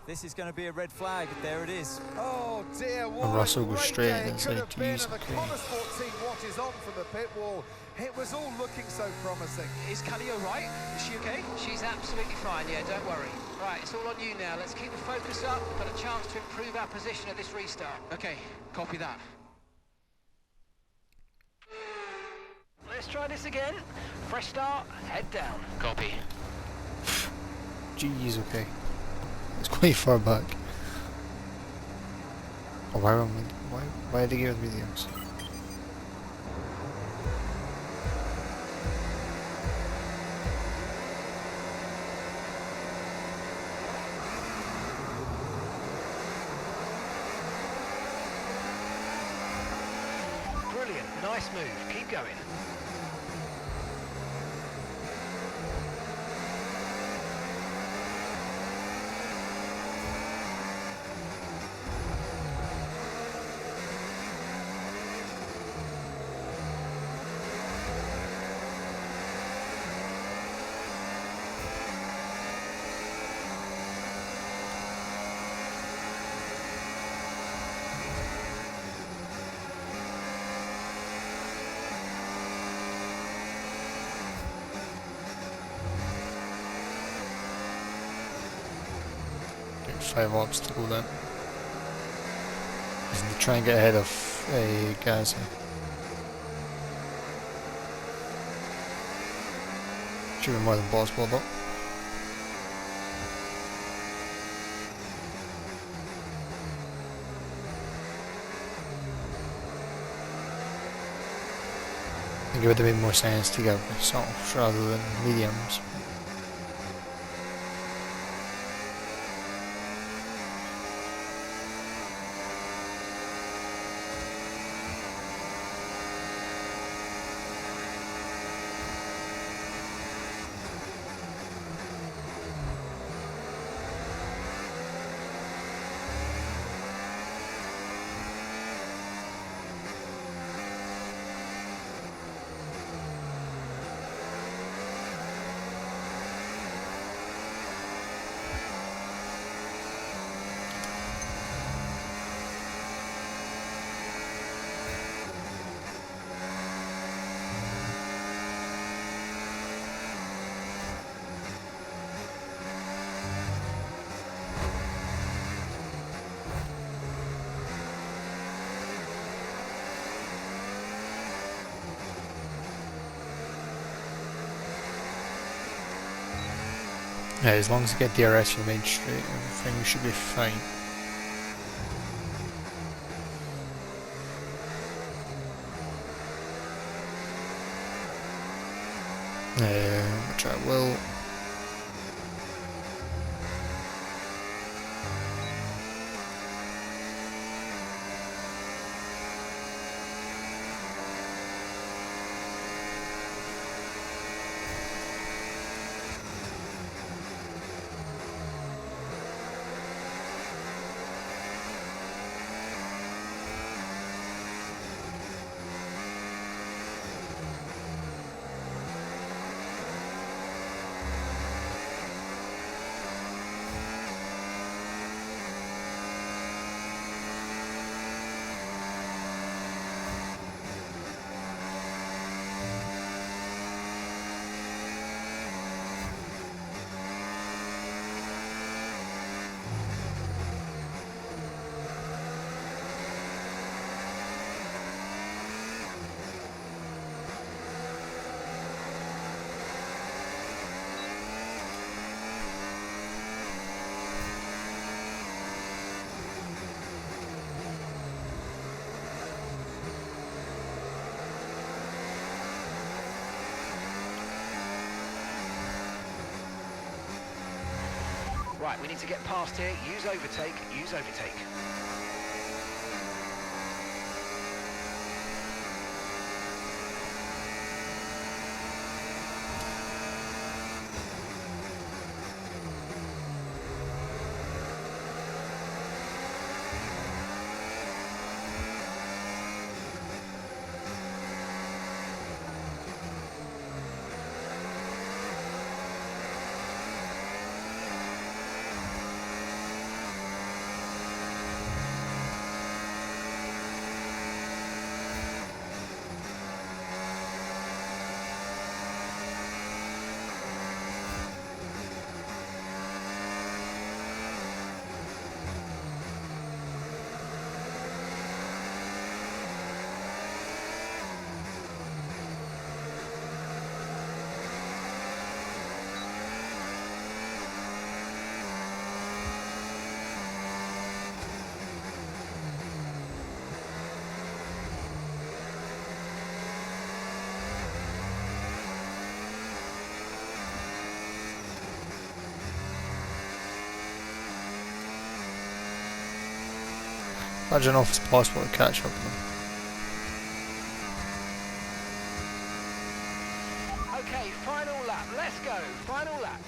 this is going to be a red flag. There it is. Oh dear, what And Russell a goes great straight day in it and could said, have been, "Jeez, and the okay." Connosport team watches on from the pit wall. It was all looking so promising. Is Callie all right? Is she okay? She's absolutely fine, yeah, don't worry. Right, it's all on you now. Let's keep the focus up. We've got a chance to improve our position at this restart. Okay, copy that. Let's try this again. Fresh start, head down. Copy. Jeez, okay. It's quite far back. Oh, why did they give us videos? Brilliant, nice move. Keep going. 5 laps to go then. And try and get ahead of Gasly. Should be more than possible though. I think it would have made more sense to go with softs rather than mediums. Yeah, as long as you get DRS from the main straight, everything should be fine. Which I will. Right, we need to get past here. Use overtake, use overtake. I don't know if it's possible to catch up to them. Okay, final lap. Let's go. Final lap.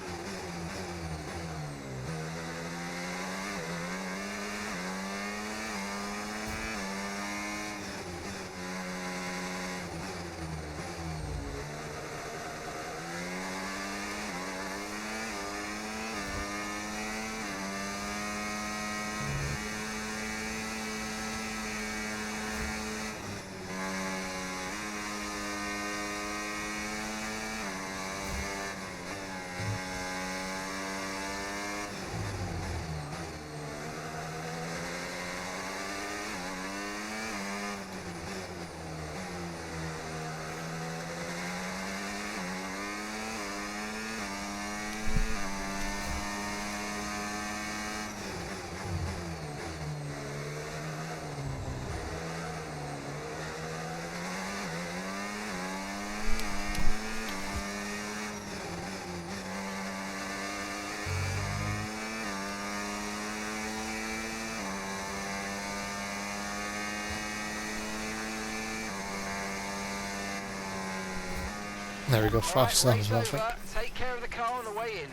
There we go, fast Right, as race well, I think. over. Take care of the car on the way in.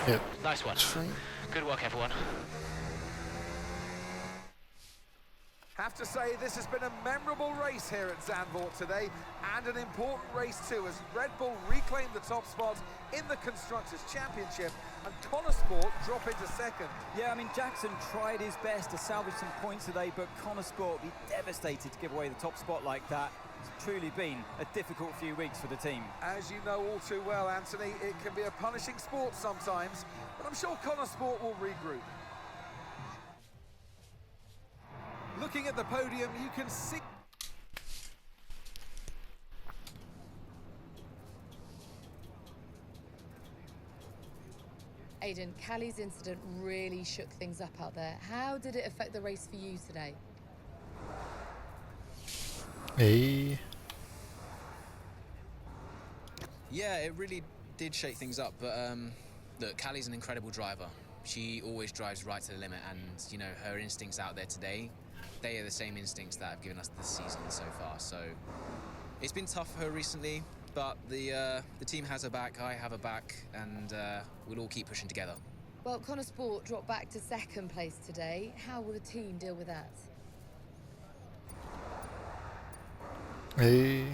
Yep. Nice one. Good work, everyone. Have to say, this has been a memorable race here at Zandvoort today, and an important race too, as Red Bull reclaimed the top spot in the Constructors' Championship, and Connor Sport drop into second. Yeah, I mean, Jackson tried his best to salvage some points today, but Connor Sport will be devastated to give away the top spot like that. It's truly been a difficult few weeks for the team. As you know all too well, Anthony, it can be a punishing sport sometimes, but I'm sure Connor Sport will regroup. Looking at the podium, you can see... Aidan, Callie's incident really shook things up out there. How did it affect the race for you today? Hey. Yeah, it really did shake things up, but look, Callie's an incredible driver. She always drives right to the limit, and you know, her instincts out there today, they are the same instincts that have given us this season so far. So it's been tough for her recently, but the team has her back, I have her back, and we'll all keep pushing together. Well, Connor Sport dropped back to second place today. How will the team deal with that? Hey.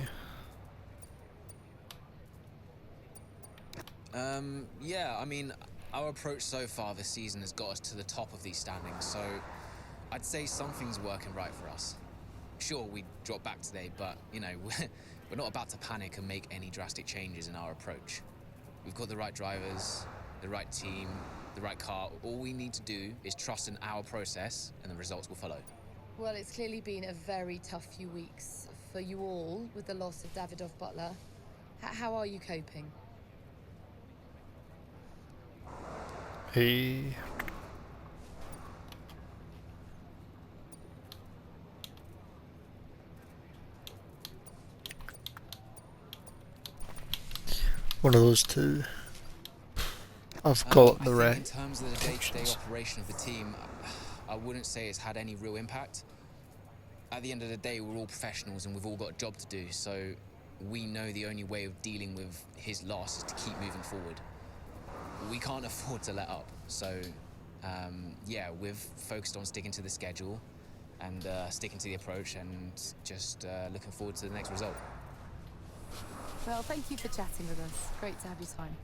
Yeah, I mean, our approach so far this season has got us to the top of these standings, so I'd say something's working right for us. Sure, we dropped back today, but, you know, we're not about to panic and make any drastic changes in our approach. We've got the right drivers, the right team, the right car. All we need to do is trust in our process, and the results will follow. Well, it's clearly been a very tough few weeks for you all with the loss of Davidoff Butler. How are you coping? Hey. One of those two. I've got the I think wreck. in terms of the day-to-day operation of the team, I wouldn't say it's had any real impact. At the end of the day, we're all professionals and we've all got a job to do, so we know the only way of dealing with his loss is to keep moving forward. We can't afford to let up, so yeah, we've focused on sticking to the schedule and sticking to the approach and just looking forward to the next result. Well, thank you for chatting with us. Great to have your time.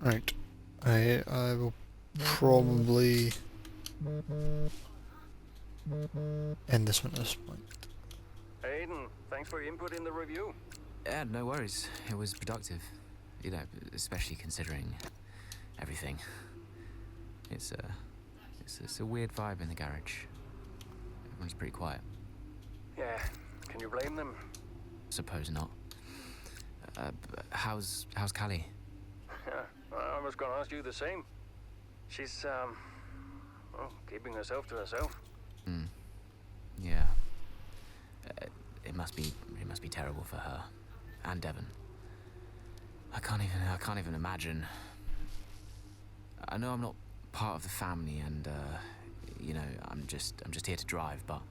Right. I will probably end this one at this point. Aidan, thanks for your input in the review. Yeah, no worries. It was productive. You know, especially considering everything. It's a weird vibe in the garage. Everyone's pretty quiet. Yeah, can you blame them? Suppose not. How's Callie? Yeah, I was gonna ask you the same. She's, well, keeping herself to herself. Yeah. It must be terrible for her. And Devon. I can't even imagine. I know I'm not part of the family and, you know, I'm just here to drive, but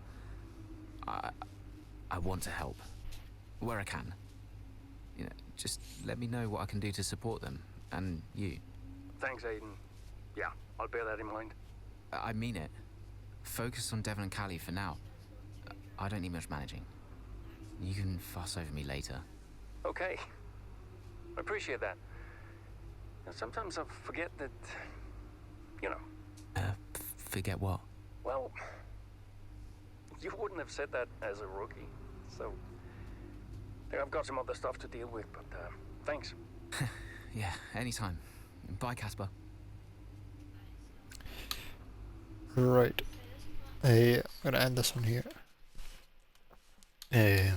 I want to help. Where I can. You know, just let me know what I can do to support them. And you. Thanks, Aidan. Yeah, I'll bear that in mind. I mean it. Focus on Devon and Callie for now. I don't need much managing. You can fuss over me later. Okay. I appreciate that. And sometimes I forget that, you know. Forget what? Well, you wouldn't have said that as a rookie. So, I've got some other stuff to deal with, but thanks. Yeah, anytime. Bye, Casper. Right. I'm gonna end this one here. Yeah.